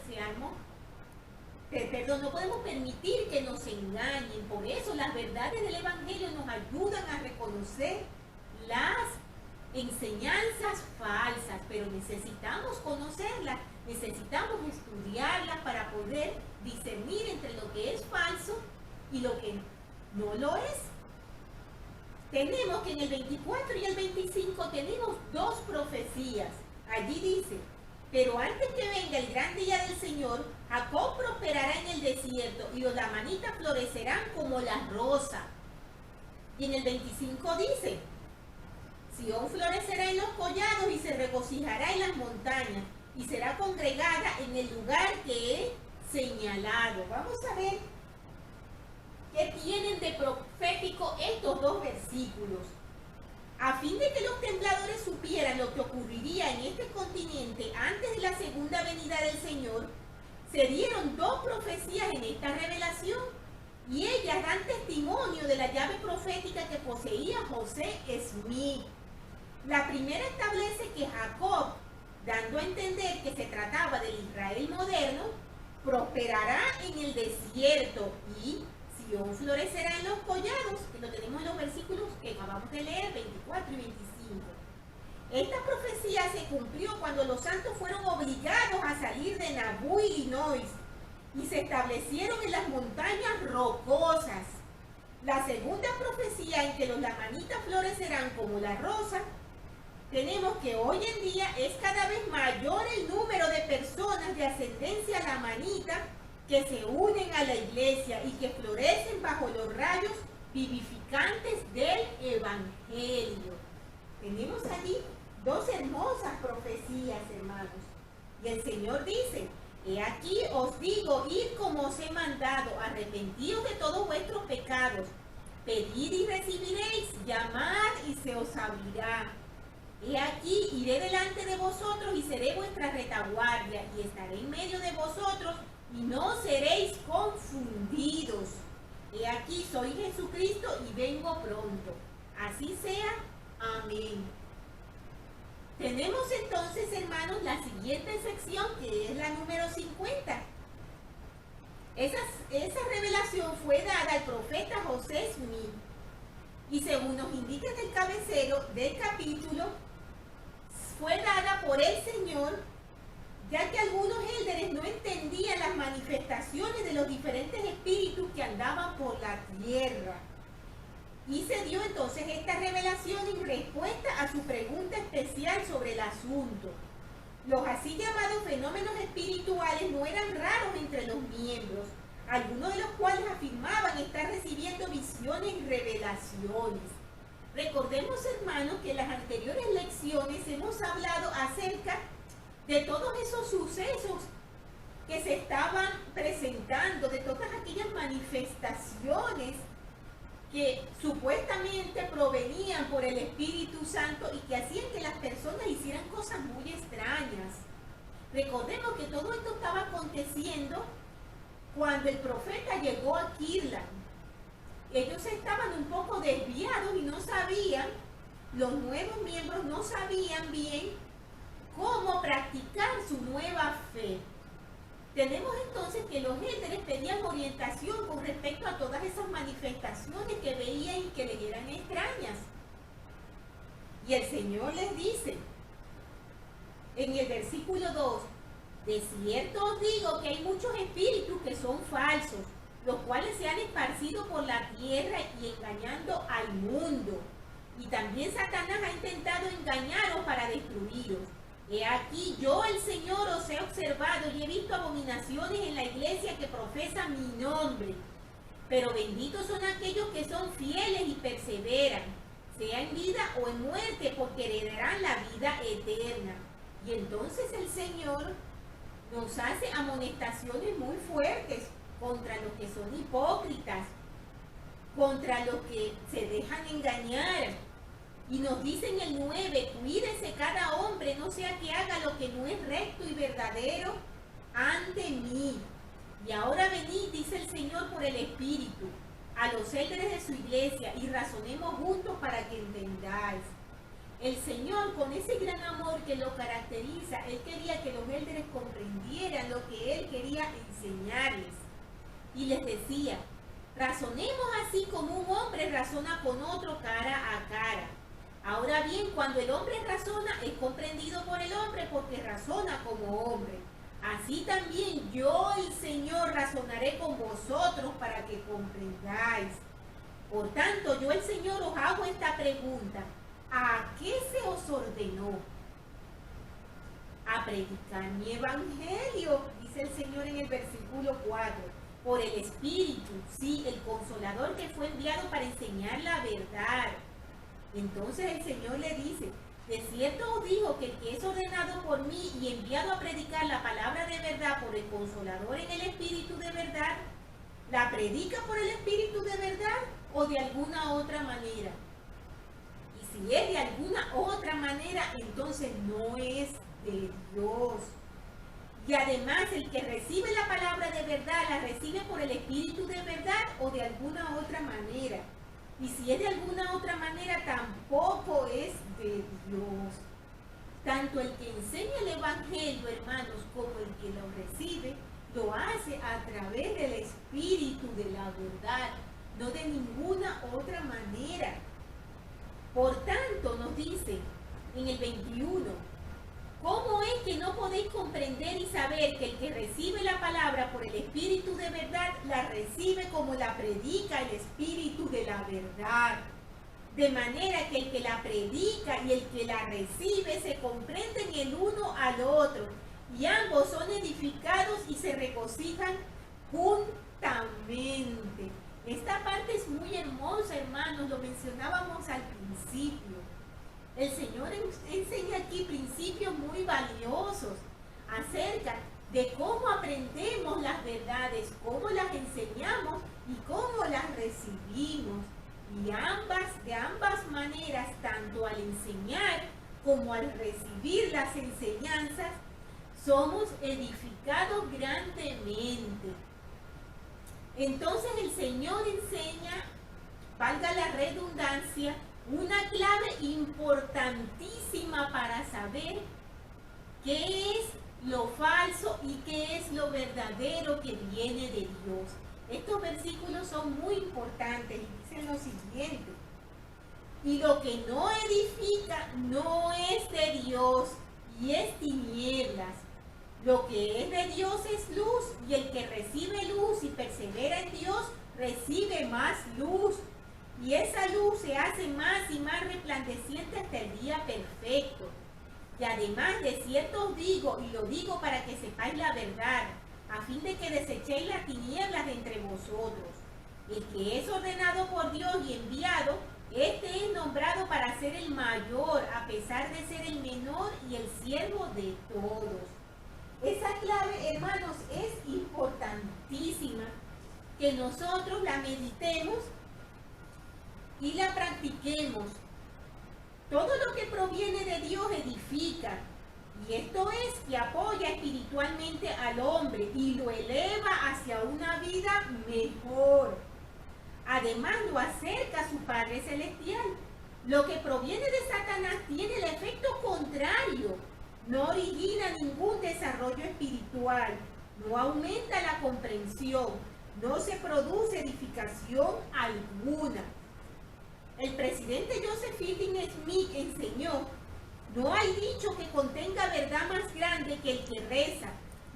no podemos permitir que nos engañen. Por eso las verdades del Evangelio nos ayudan a reconocer las enseñanzas falsas, pero necesitamos conocerlas, necesitamos estudiarlas para poder discernir entre lo que es falso y lo que no lo es. Tenemos que en el 24 y el 25 tenemos dos profecías. Allí dice, pero antes que venga el gran día del Señor, Jacob prosperará en el desierto y los lamanitas florecerán como la rosa. Y en el 25 dice, Sión florecerá en los collados y se regocijará en las montañas y será congregada en el lugar que he señalado. Vamos a ver qué tienen de profético estos dos versículos. A fin de que los tembladores supieran lo que ocurriría en este continente antes de la segunda venida del Señor, se dieron dos profecías en esta revelación, y ellas dan testimonio de la llave profética que poseía José Smith. La primera establece que Jacob, dando a entender que se trataba del Israel moderno, prosperará en el desierto y Sión florecerá en los collados, que lo tenemos en los versículos que acabamos de leer, 24 y 25. Esta profecía se cumplió cuando los santos fueron obligados a salir de Nauvoo, Illinois, y se establecieron en las montañas rocosas. La segunda profecía, en que los lamanitas florecerán como la rosa, tenemos que hoy en día es cada vez mayor el número de personas de ascendencia lamanita que se unen a la iglesia y que florecen bajo los rayos vivificantes del Evangelio. Tenemos allí dos hermosas profecías, hermanos. Y el Señor dice, he aquí os digo, id como os he mandado, arrepentíos de todos vuestros pecados, pedid y recibiréis, llamad y se os abrirá. He aquí, iré delante de vosotros y seré vuestra retaguardia, y estaré en medio de vosotros, y no seréis confundidos. He aquí, soy Jesucristo y vengo pronto. Así sea. Amén. Tenemos entonces, hermanos, la siguiente sección, que es la número 50. Esa revelación fue dada al profeta José Smith. Y según nos indica en el cabecero del capítulo, fue dada por el Señor, ya que algunos élderes no entendían las manifestaciones de los diferentes espíritus que andaban por la tierra. Y se dio entonces esta revelación en respuesta a su pregunta especial sobre el asunto. Los así llamados fenómenos espirituales no eran raros entre los miembros, algunos de los cuales afirmaban estar recibiendo visiones y revelaciones. Recordemos, hermanos, que en las anteriores lecciones hemos hablado acerca de todos esos sucesos que se estaban presentando, de todas aquellas manifestaciones que supuestamente provenían por el Espíritu Santo y que hacían que las personas hicieran cosas muy extrañas. Recordemos que todo esto estaba aconteciendo cuando el profeta llegó a Kirla. Ellos estaban un poco desviados y no sabían, los nuevos miembros no sabían bien cómo practicar su nueva fe. Tenemos entonces que los líderes pedían orientación con respecto a todas esas manifestaciones que veían y que les eran extrañas. Y el Señor les dice, en el versículo 2, de cierto os digo que hay muchos espíritus que son falsos, los cuales se han esparcido por la tierra y engañando al mundo. Y también Satanás ha intentado engañaros para destruiros. He aquí, yo el Señor os he observado y he visto abominaciones en la iglesia que profesan mi nombre. Pero benditos son aquellos que son fieles y perseveran, sea en vida o en muerte, porque heredarán la vida eterna. Y entonces el Señor nos hace amonestaciones muy fuertes contra los que son hipócritas, contra los que se dejan engañar. Y nos dice en el 9, cuídese cada hombre, no sea que haga lo que no es recto y verdadero ante mí. Y ahora venid, dice el Señor por el Espíritu, a los líderes de su iglesia y razonemos juntos para que entendáis. El Señor, con ese gran amor que lo caracteriza, Él quería que los líderes comprendieran lo que Él quería enseñarles. Y les decía, razonemos así como un hombre razona con otro cara a cara. Ahora bien, cuando el hombre razona, es comprendido por el hombre porque razona como hombre. Así también yo, el Señor, razonaré con vosotros para que comprendáis. Por tanto, yo, el Señor, os hago esta pregunta. ¿A qué se os ordenó? A predicar mi evangelio, dice el Señor en el versículo 4. Por el Espíritu, sí, el Consolador que fue enviado para enseñar la verdad. Entonces el Señor le dice, de cierto os digo que el que es ordenado por mí y enviado a predicar la palabra de verdad por el Consolador en el Espíritu de verdad, ¿la predica por el Espíritu de verdad o de alguna otra manera? Y si es de alguna otra manera, entonces no es de Dios. Y además el que recibe la palabra de verdad, la recibe por el Espíritu de verdad o de alguna otra manera. Y si es de alguna otra manera, tampoco es de Dios. Tanto el que enseña el Evangelio, hermanos, como el que lo recibe, lo hace a través del Espíritu de la verdad, no de ninguna otra manera. Por tanto, nos dice en el 21, ¿cómo es que no podéis comprender y saber que el que recibe la palabra por el Espíritu de verdad, la recibe como la predica el Espíritu de la verdad? De manera que el que la predica y el que la recibe se comprenden el uno al otro, y ambos son edificados y se regocijan juntamente. Esta parte es muy hermosa, hermanos, lo mencionábamos al principio. El Señor enseña aquí principios muy valiosos acerca de cómo aprendemos las verdades, cómo las enseñamos y cómo las recibimos. Y de ambas maneras, tanto al enseñar como al recibir las enseñanzas, somos edificados grandemente. Entonces el Señor enseña, valga la redundancia, una clave importantísima para saber qué es lo falso y qué es lo verdadero que viene de Dios. Estos versículos son muy importantes y dicen lo siguiente: y lo que no edifica no es de Dios y es tinieblas. Lo que es de Dios es luz, y el que recibe luz y persevera en Dios recibe más luz. Y esa luz se hace más y más resplandeciente hasta el día perfecto. Y además, de cierto os digo, y lo digo para que sepáis la verdad, a fin de que desechéis las tinieblas de entre vosotros. El que es ordenado por Dios y enviado, Este es nombrado para ser el mayor, a pesar de ser el menor y el siervo de todos. Esa clave, hermanos, es importantísima que nosotros la meditemos y la practiquemos. Todo lo que proviene de Dios edifica, y esto es que apoya espiritualmente al hombre y lo eleva hacia una vida mejor. Además, lo acerca a su Padre Celestial. Lo que proviene de Satanás tiene el efecto contrario. No origina ningún desarrollo espiritual, no aumenta la comprensión, no se produce edificación alguna. El presidente Joseph Fielding Smith enseñó: no hay dicho que contenga verdad más grande que el que reza.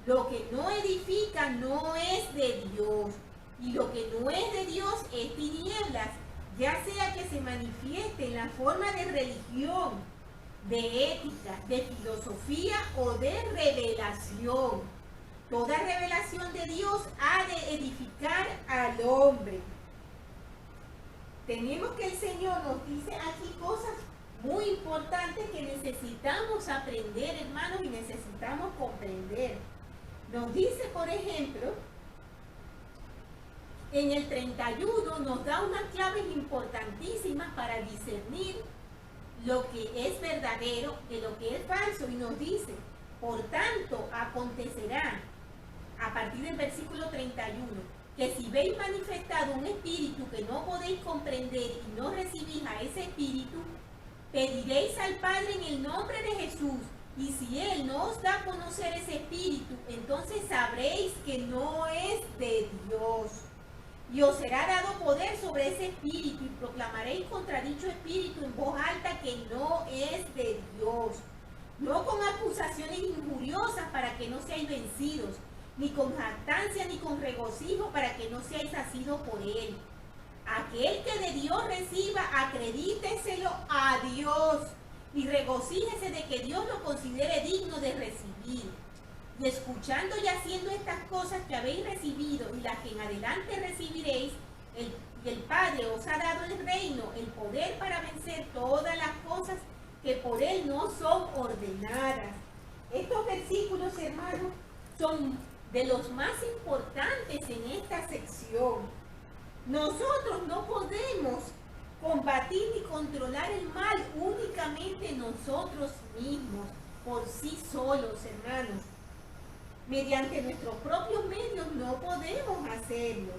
Lo que no edifica no es de Dios, y lo que no es de Dios es tinieblas, ya sea que se manifieste en la forma de religión, de ética, de filosofía o de revelación. Toda revelación de Dios ha de edificar al hombre. Tenemos que el Señor nos dice aquí cosas muy importantes que necesitamos aprender, hermanos, y necesitamos comprender. Nos dice, por ejemplo, en el 31 nos da unas claves importantísimas para discernir lo que es verdadero de lo que es falso, y nos dice: por tanto, acontecerá, a partir del versículo 31, que si veis manifestado un espíritu que no podéis comprender y no recibís a ese espíritu, pediréis al Padre en el nombre de Jesús, y si Él no os da a conocer ese espíritu, entonces sabréis que no es de Dios. Y os será dado poder sobre ese espíritu, y proclamaréis contra dicho espíritu en voz alta que no es de Dios. No con acusaciones injuriosas para que no seáis vencidos, ni con jactancia ni con regocijo para que no seáis asidos por él. Aquel que de Dios reciba, acredíteselo a Dios, y regocíjese de que Dios lo considere digno de recibir. Y escuchando y haciendo estas cosas que habéis recibido y las que en adelante recibiréis, el Padre os ha dado el reino, el poder para vencer todas las cosas que por Él no son ordenadas. Estos versículos, hermanos, son de los más importantes en esta sección. Nosotros no podemos combatir ni controlar el mal únicamente nosotros mismos, por sí solos, hermanos. Mediante nuestros propios medios no podemos hacerlo,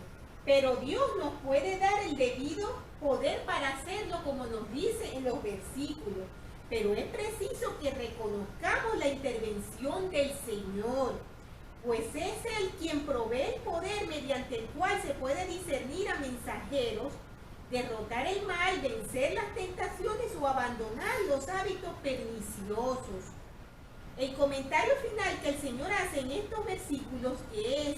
pero Dios nos puede dar el debido poder para hacerlo, como nos dice en los versículos. Pero es preciso que reconozcamos la intervención del Señor, pues es Él quien provee el poder mediante el cual se puede discernir a mensajeros, derrotar el mal, vencer las tentaciones o abandonar los hábitos perniciosos. El comentario final que el Señor hace en estos versículos es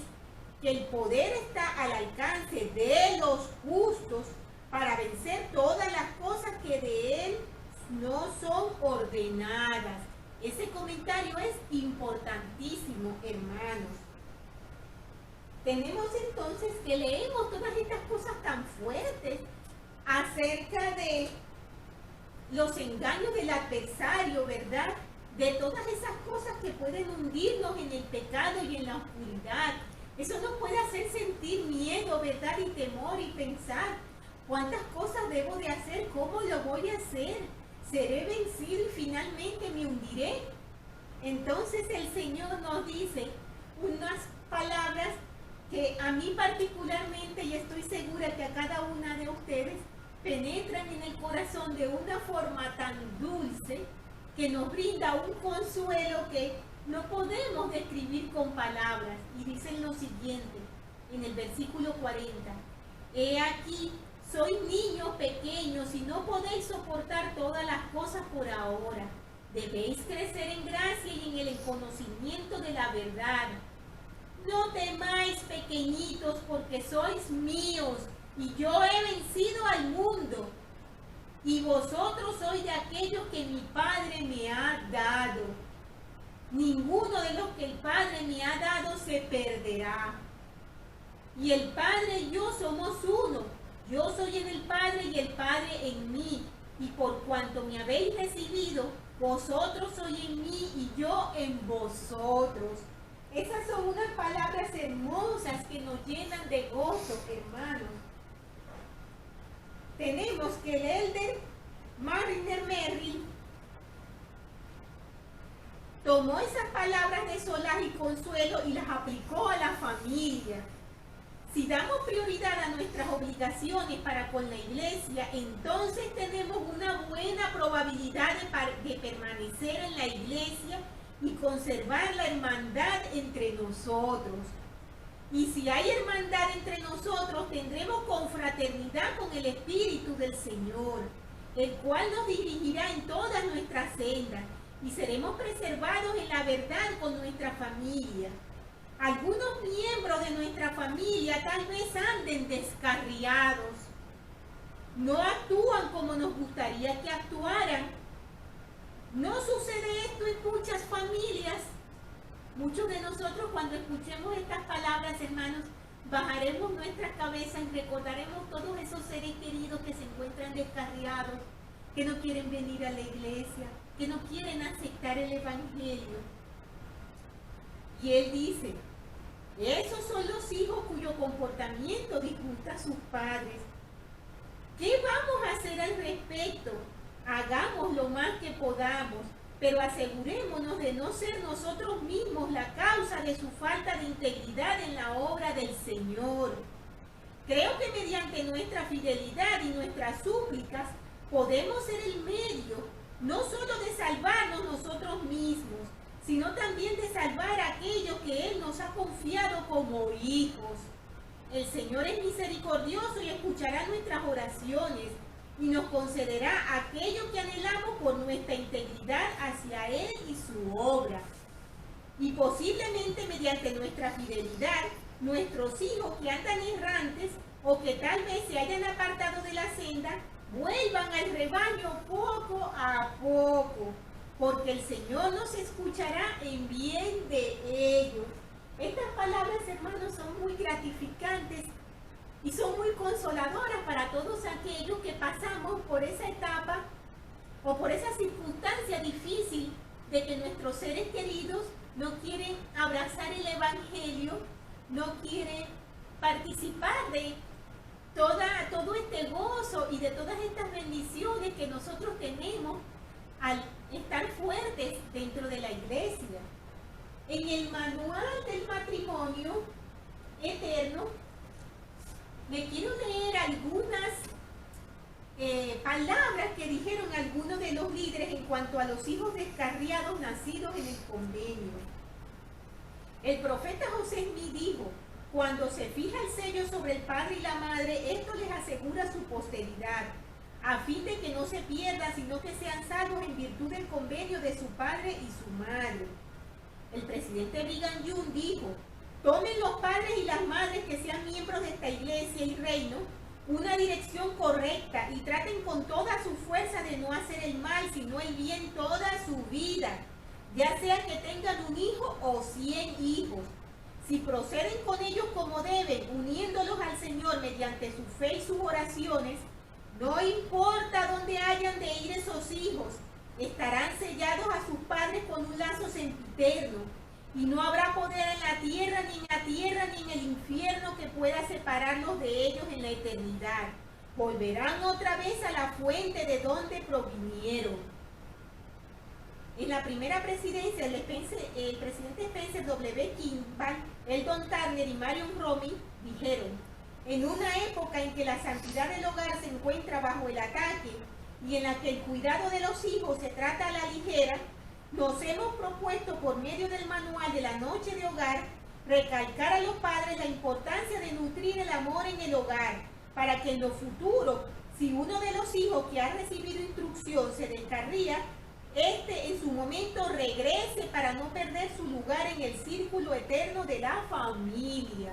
que el poder está al alcance de los justos para vencer todas las cosas que de Él no son ordenadas. Ese comentario es importantísimo, hermanos. Tenemos entonces que leemos todas estas cosas tan fuertes acerca de los engaños del adversario, ¿verdad? De todas esas cosas que pueden hundirnos en el pecado y en la oscuridad. Eso nos puede hacer sentir miedo, ¿verdad? Y temor, y pensar: ¿cuántas cosas debo de hacer? ¿Cómo lo voy a hacer? ¿Seré vencido y finalmente me hundiré? Entonces el Señor nos dice unas palabras que a mí particularmente, y estoy segura que a cada una de ustedes, penetran en el corazón de una forma tan dulce, que nos brinda un consuelo que no podemos describir con palabras. Y dicen lo siguiente, en el versículo 40: He aquí, sois niños pequeños y no podéis soportar todas las cosas por ahora. Debéis crecer en gracia y en el conocimiento de la verdad. No temáis, pequeñitos, porque sois míos, y yo he vencido al mundo. Y vosotros sois de aquellos que mi Padre me ha dado. Ninguno de los que el Padre me ha dado se perderá. Y el Padre y yo somos uno. Yo soy en el Padre y el Padre en mí, y por cuanto me habéis recibido, vosotros sois en mí y yo en vosotros. Esas son unas palabras hermosas que nos llenan de gozo, hermanos. Tenemos que el elder Mariner Merrill tomó esas palabras de solaz y consuelo y las aplicó a la familia. Si damos prioridad a nuestras obligaciones para con la iglesia, entonces tenemos una buena probabilidad de permanecer en la iglesia y conservar la hermandad entre nosotros. Y si hay hermandad entre nosotros, tendremos confraternidad con el Espíritu del Señor, el cual nos dirigirá en todas nuestras sendas, y seremos preservados en la verdad con nuestra familia. Algunos miembros de nuestra familia tal vez anden descarriados, no actúan como nos gustaría que actuaran. No sucede esto en muchas familias. Muchos de nosotros, cuando escuchemos estas palabras, hermanos, bajaremos nuestras cabezas y recordaremos todos esos seres queridos que se encuentran descarriados, que no quieren venir a la iglesia, que no quieren aceptar el Evangelio. Y él dice, esos son los hijos cuyo comportamiento disgusta a sus padres. ¿Qué vamos a hacer al respecto? Hagamos lo más que podamos, pero asegurémonos de no ser nosotros mismos la causa de su falta de integridad en la obra del Señor. Creo que mediante nuestra fidelidad y nuestras súplicas podemos ser el medio, no solo de salvarnos nosotros mismos, sino también de salvar a aquellos que Él nos ha confiado como hijos. El Señor es misericordioso y escuchará nuestras oraciones y nos concederá aquello que anhelamos por nuestra integridad hacia Él y su obra. Y posiblemente mediante nuestra fidelidad, nuestros hijos que andan errantes o que tal vez se hayan apartado de la senda, vuelvan al rebaño poco a poco, porque el Señor nos escuchará en bien de ellos. Estas palabras, hermanos, son muy gratificantes y son muy consoladoras para todos aquellos que pasamos por esa etapa o por esa circunstancia difícil de que nuestros seres queridos no quieren abrazar el Evangelio, no quieren participar de todo este gozo y de todas estas bendiciones que nosotros tenemos al estar fuertes dentro de la iglesia. En el manual del matrimonio eterno, me quiero leer algunas palabras que dijeron algunos de los líderes en cuanto a los hijos descarriados nacidos en el convenio. El profeta José Smith dijo, cuando se fija el sello sobre el padre y la madre, esto les asegura su posteridad, a fin de que no se pierda, sino que sean salvos en virtud del convenio de su padre y su madre. El presidente Brigham Young dijo, tomen los padres y las madres que sean miembros de esta iglesia y reino una dirección correcta y traten con toda su fuerza de no hacer el mal, sino el bien toda su vida, ya sea que tengan un hijo o 100 hijos. Si proceden con ellos como deben, uniéndolos al Señor mediante su fe y sus oraciones, no importa dónde hayan de ir esos hijos, estarán sellados a sus padres con un lazo sempiterno, y no habrá poder en la tierra, ni en el infierno que pueda separarlos de ellos en la eternidad. Volverán otra vez a la fuente de donde provinieron. En la primera presidencia, el presidente Spencer W. Kimball, Eldon Turner y Marion Romney dijeron, en una época en que la santidad del hogar se encuentra bajo el ataque y en la que el cuidado de los hijos se trata a la ligera, nos hemos propuesto por medio del manual de la noche de hogar recalcar a los padres la importancia de nutrir el amor en el hogar para que en lo futuro, si uno de los hijos que ha recibido instrucción se descarría, en su momento regrese para no perder su lugar en el círculo eterno de la familia.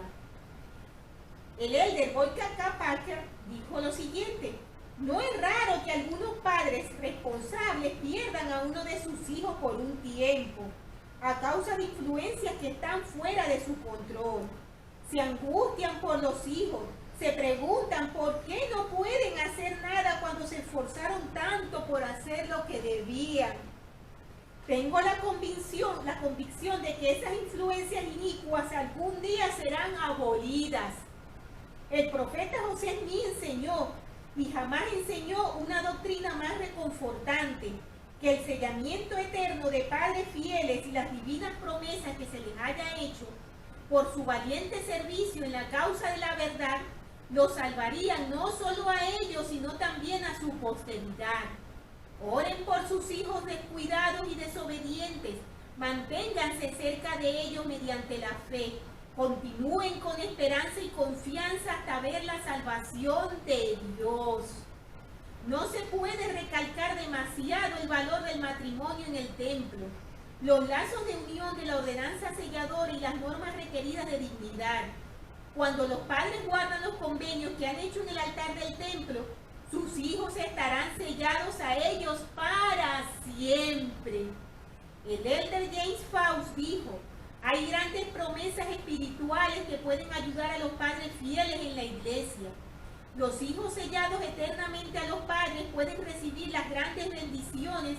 El elder Boyka K. Parker dijo lo siguiente, no es raro que algunos padres responsables pierdan a uno de sus hijos por un tiempo, a causa de influencias que están fuera de su control. Se angustian por los hijos, Se preguntan por qué no pueden hacer nada cuando se esforzaron tanto por hacer lo que debían. Tengo la convicción de que esas influencias inicuas algún día serán abolidas. El profeta José Smith enseñó, y jamás enseñó una doctrina más reconfortante, que el sellamiento eterno de padres fieles y las divinas promesas que se les haya hecho por su valiente servicio en la causa de la verdad, los salvarían no solo a ellos, sino también a su posteridad. Oren por sus hijos descuidados y desobedientes, manténganse cerca de ellos mediante la fe, continúen con esperanza y confianza hasta ver la salvación de Dios. No se puede recalcar demasiado el valor del matrimonio en el templo, los lazos de unión de la ordenanza selladora y las normas requeridas de dignidad. Cuando los padres guardan los convenios que han hecho en el altar del templo, sus hijos estarán sellados a ellos para siempre. El elder James Faust dijo, hay grandes promesas espirituales que pueden ayudar a los padres fieles en la iglesia. Los hijos sellados eternamente a los padres pueden recibir las grandes bendiciones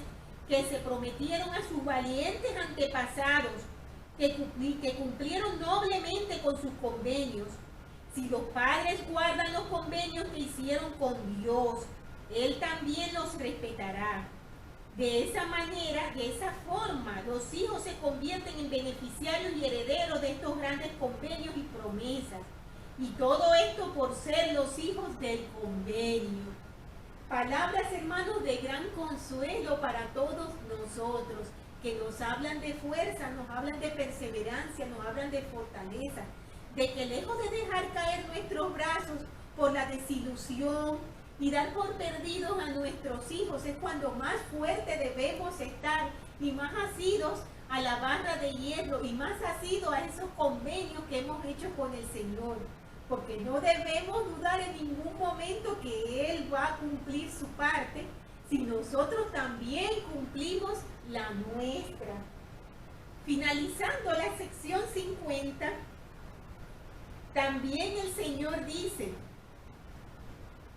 que se prometieron a sus valientes antepasados, que cumplieron noblemente con sus convenios. Si los padres guardan los convenios que hicieron con Dios, Él también los respetará. De esa manera, de esa forma, los hijos se convierten en beneficiarios y herederos de estos grandes convenios y promesas. Y todo esto por ser los hijos del convenio. Palabras, hermanos, de gran consuelo para todos nosotros, que nos hablan de fuerza, nos hablan de perseverancia, nos hablan de fortaleza, de que lejos de dejar caer nuestros brazos por la desilusión y dar por perdidos a nuestros hijos, es cuando más fuerte debemos estar y más asidos a la barra de hierro y más asidos a esos convenios que hemos hecho con el Señor. Porque no debemos dudar en ningún momento que Él va a cumplir su parte si nosotros también cumplimos la nuestra. Finalizando la sección 50, también el Señor dice,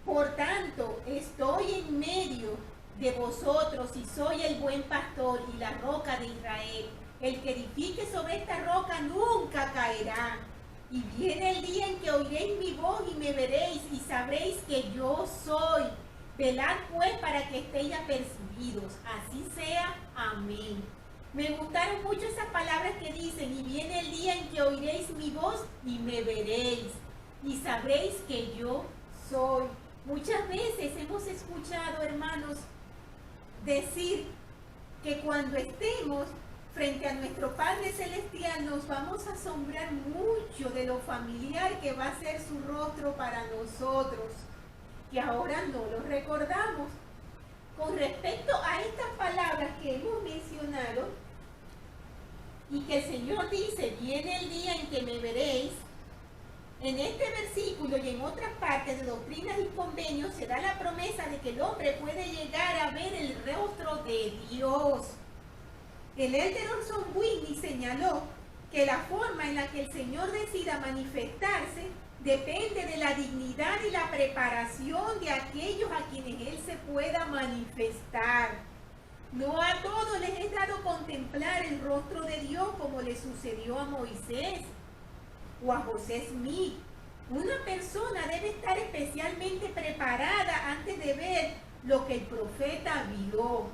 por tanto, estoy en medio de vosotros y soy el buen pastor y la roca de Israel. El que edifique sobre esta roca nunca caerá. Y viene el día en que oiréis mi voz y me veréis y sabréis que yo soy. Velad pues para que estéis apercibidos. Así sea. Amén. Me gustaron mucho esas palabras que dicen, y viene el día en que oiréis mi voz y me veréis y sabréis que yo soy. Muchas veces hemos escuchado, hermanos, decir que cuando estemos frente a nuestro Padre Celestial nos vamos a asombrar mucho de lo familiar que va a ser su rostro para nosotros, que ahora no lo recordamos. Con respecto a estas palabras que hemos mencionado y que el Señor dice, viene el día en que me veréis, en este versículo y en otras partes de doctrinas y convenios se da la promesa de que el hombre puede llegar a ver el rostro de Dios. El elder Orson Whitney señaló que la forma en la que el Señor decida manifestarse depende de la dignidad y la preparación de aquellos a quienes Él se pueda manifestar. No a todos les es dado contemplar el rostro de Dios como le sucedió a Moisés o a José Smith. Una persona debe estar especialmente preparada antes de ver lo que el profeta vio.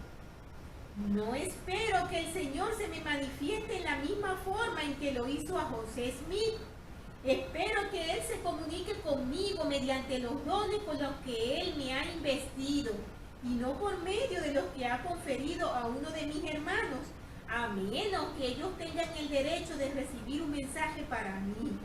No espero que el Señor se me manifieste en la misma forma en que lo hizo a José Smith. Espero que Él se comunique conmigo mediante los dones con los que Él me ha investido y no por medio de los que ha conferido a uno de mis hermanos, a menos que ellos tengan el derecho de recibir un mensaje para mí.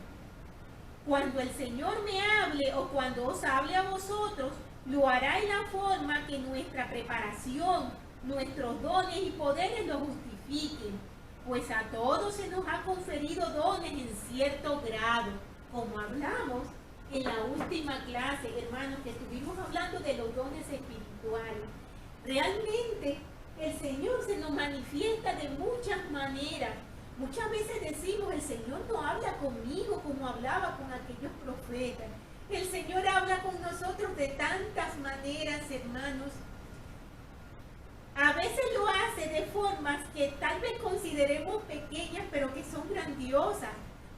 Cuando el Señor me hable o cuando os hable a vosotros, lo hará en la forma que nuestra preparación, nuestros dones y poderes lo justifiquen, pues a todos se nos ha conferido dones en cierto grado, como hablamos en la última clase, hermanos, que estuvimos hablando de los dones espirituales. Realmente el Señor se nos manifiesta de muchas maneras. Muchas veces decimos, el Señor no habla conmigo como hablaba con aquellos profetas. El Señor habla con nosotros de tantas maneras, hermanos. A veces lo hace de formas que tal vez consideremos pequeñas, pero que son grandiosas.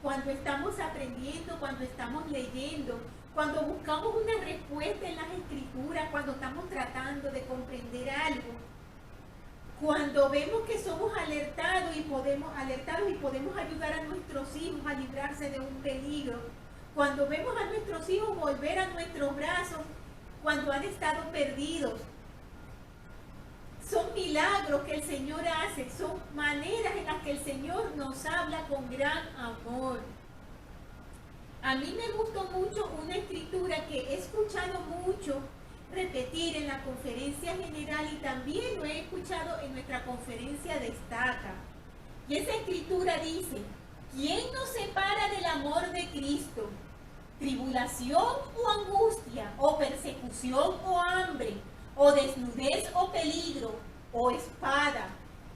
Cuando estamos aprendiendo, cuando estamos leyendo, cuando buscamos una respuesta en las Escrituras, cuando estamos tratando de comprender algo, cuando vemos que somos alertados y podemos ayudar a nuestros hijos a librarse de un peligro, cuando vemos a nuestros hijos volver a nuestros brazos cuando han estado perdidos. Son milagros que el Señor hace, son maneras en las que el Señor nos habla con gran amor. A mí me gustó mucho una escritura que he escuchado mucho repetir en la conferencia general y también lo he escuchado en nuestra conferencia Destaca. Y esa escritura dice: ¿quién nos separa del amor de Cristo? ¿Tribulación o angustia, o persecución o hambre, o desnudez o peligro, o espada?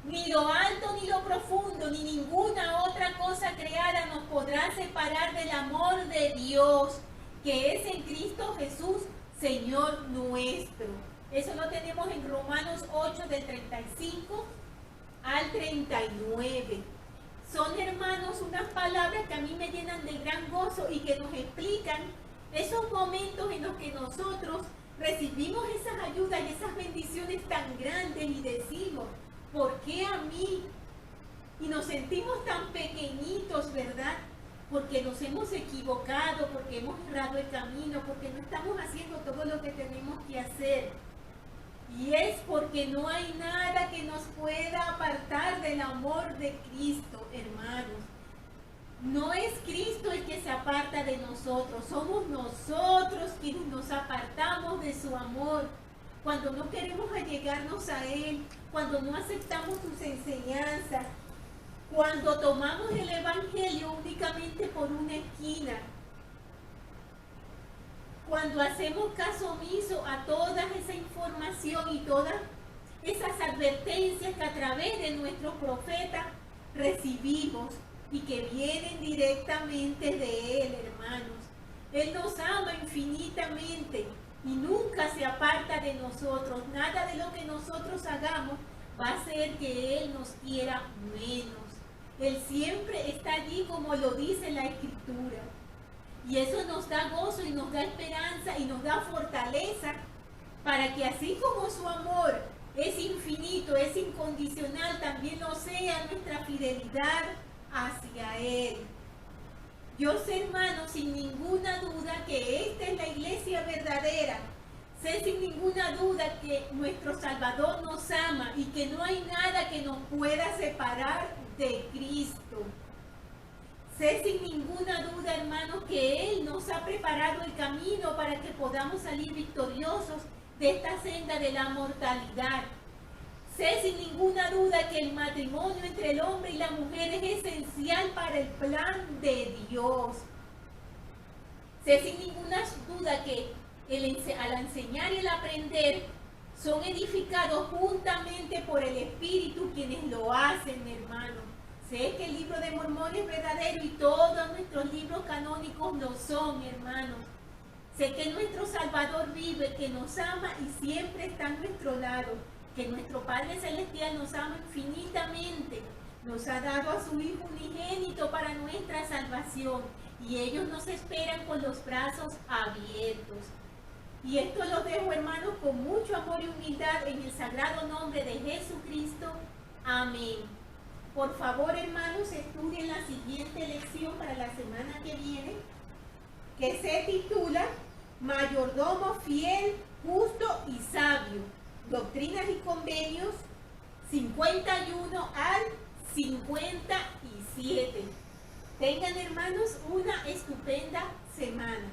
Ni lo alto ni lo profundo, ni ninguna otra cosa creada nos podrá separar del amor de Dios, que es en Cristo Jesús, Señor nuestro. Eso lo tenemos en Romanos 8, del 35 al 39. Son, hermanos, unas palabras que a mí me llenan de gran gozo y que nos explican esos momentos en los que nosotros recibimos esas ayudas y esas bendiciones tan grandes y decimos: ¿por qué a mí? Y nos sentimos tan pequeñitos, ¿verdad? Porque nos hemos equivocado, porque hemos errado el camino, porque no estamos haciendo todo lo que tenemos que hacer. Y es porque no hay nada que nos pueda apartar del amor de Cristo, hermanos. No es Cristo el que se aparta de nosotros, somos nosotros quienes nos apartamos de su amor. Cuando no queremos allegarnos a Él, cuando no aceptamos sus enseñanzas, cuando tomamos el Evangelio únicamente por una esquina, cuando hacemos caso omiso a toda esa información y todas esas advertencias que a través de nuestros profetas recibimos y que vienen directamente de Él, hermanos. Él nos ama infinitamente y nunca se aparta de nosotros. Nada de lo que nosotros hagamos va a hacer que Él nos quiera menos. Él siempre está allí, como lo dice la Escritura. Y eso nos da gozo y nos da esperanza y nos da fortaleza para que así como su amor es infinito, es incondicional, también lo sea nuestra fidelidad hacia Él. Yo sé, hermanos, sin ninguna duda que esta es la iglesia verdadera. Sé sin ninguna duda que nuestro Salvador nos ama y que no hay nada que nos pueda separar de Cristo. Sé sin ninguna duda, hermanos, que Él nos ha preparado el camino para que podamos salir victoriosos de esta senda de la mortalidad. Sé sin ninguna duda que el matrimonio entre el hombre y la mujer es esencial para el plan de Dios. Sé sin ninguna duda que al enseñar y el aprender son edificados juntamente por el Espíritu quienes lo hacen, hermanos. Sé que el libro de Mormón es verdadero y todos nuestros libros canónicos lo son, hermanos. Sé que nuestro Salvador vive, que nos ama y siempre está a nuestro lado. Que nuestro Padre Celestial nos ama infinitamente. Nos ha dado a su Hijo unigénito para nuestra salvación. Y ellos nos esperan con los brazos abiertos. Y esto lo dejo, hermanos, con mucho amor y humildad en el sagrado nombre de Jesucristo. Amén. Por favor, hermanos, estudien la siguiente lección para la semana que viene, que se titula Mayordomo fiel, justo y sabio. Doctrinas y Convenios 51 al 57. Tengan, hermanos, una estupenda semana.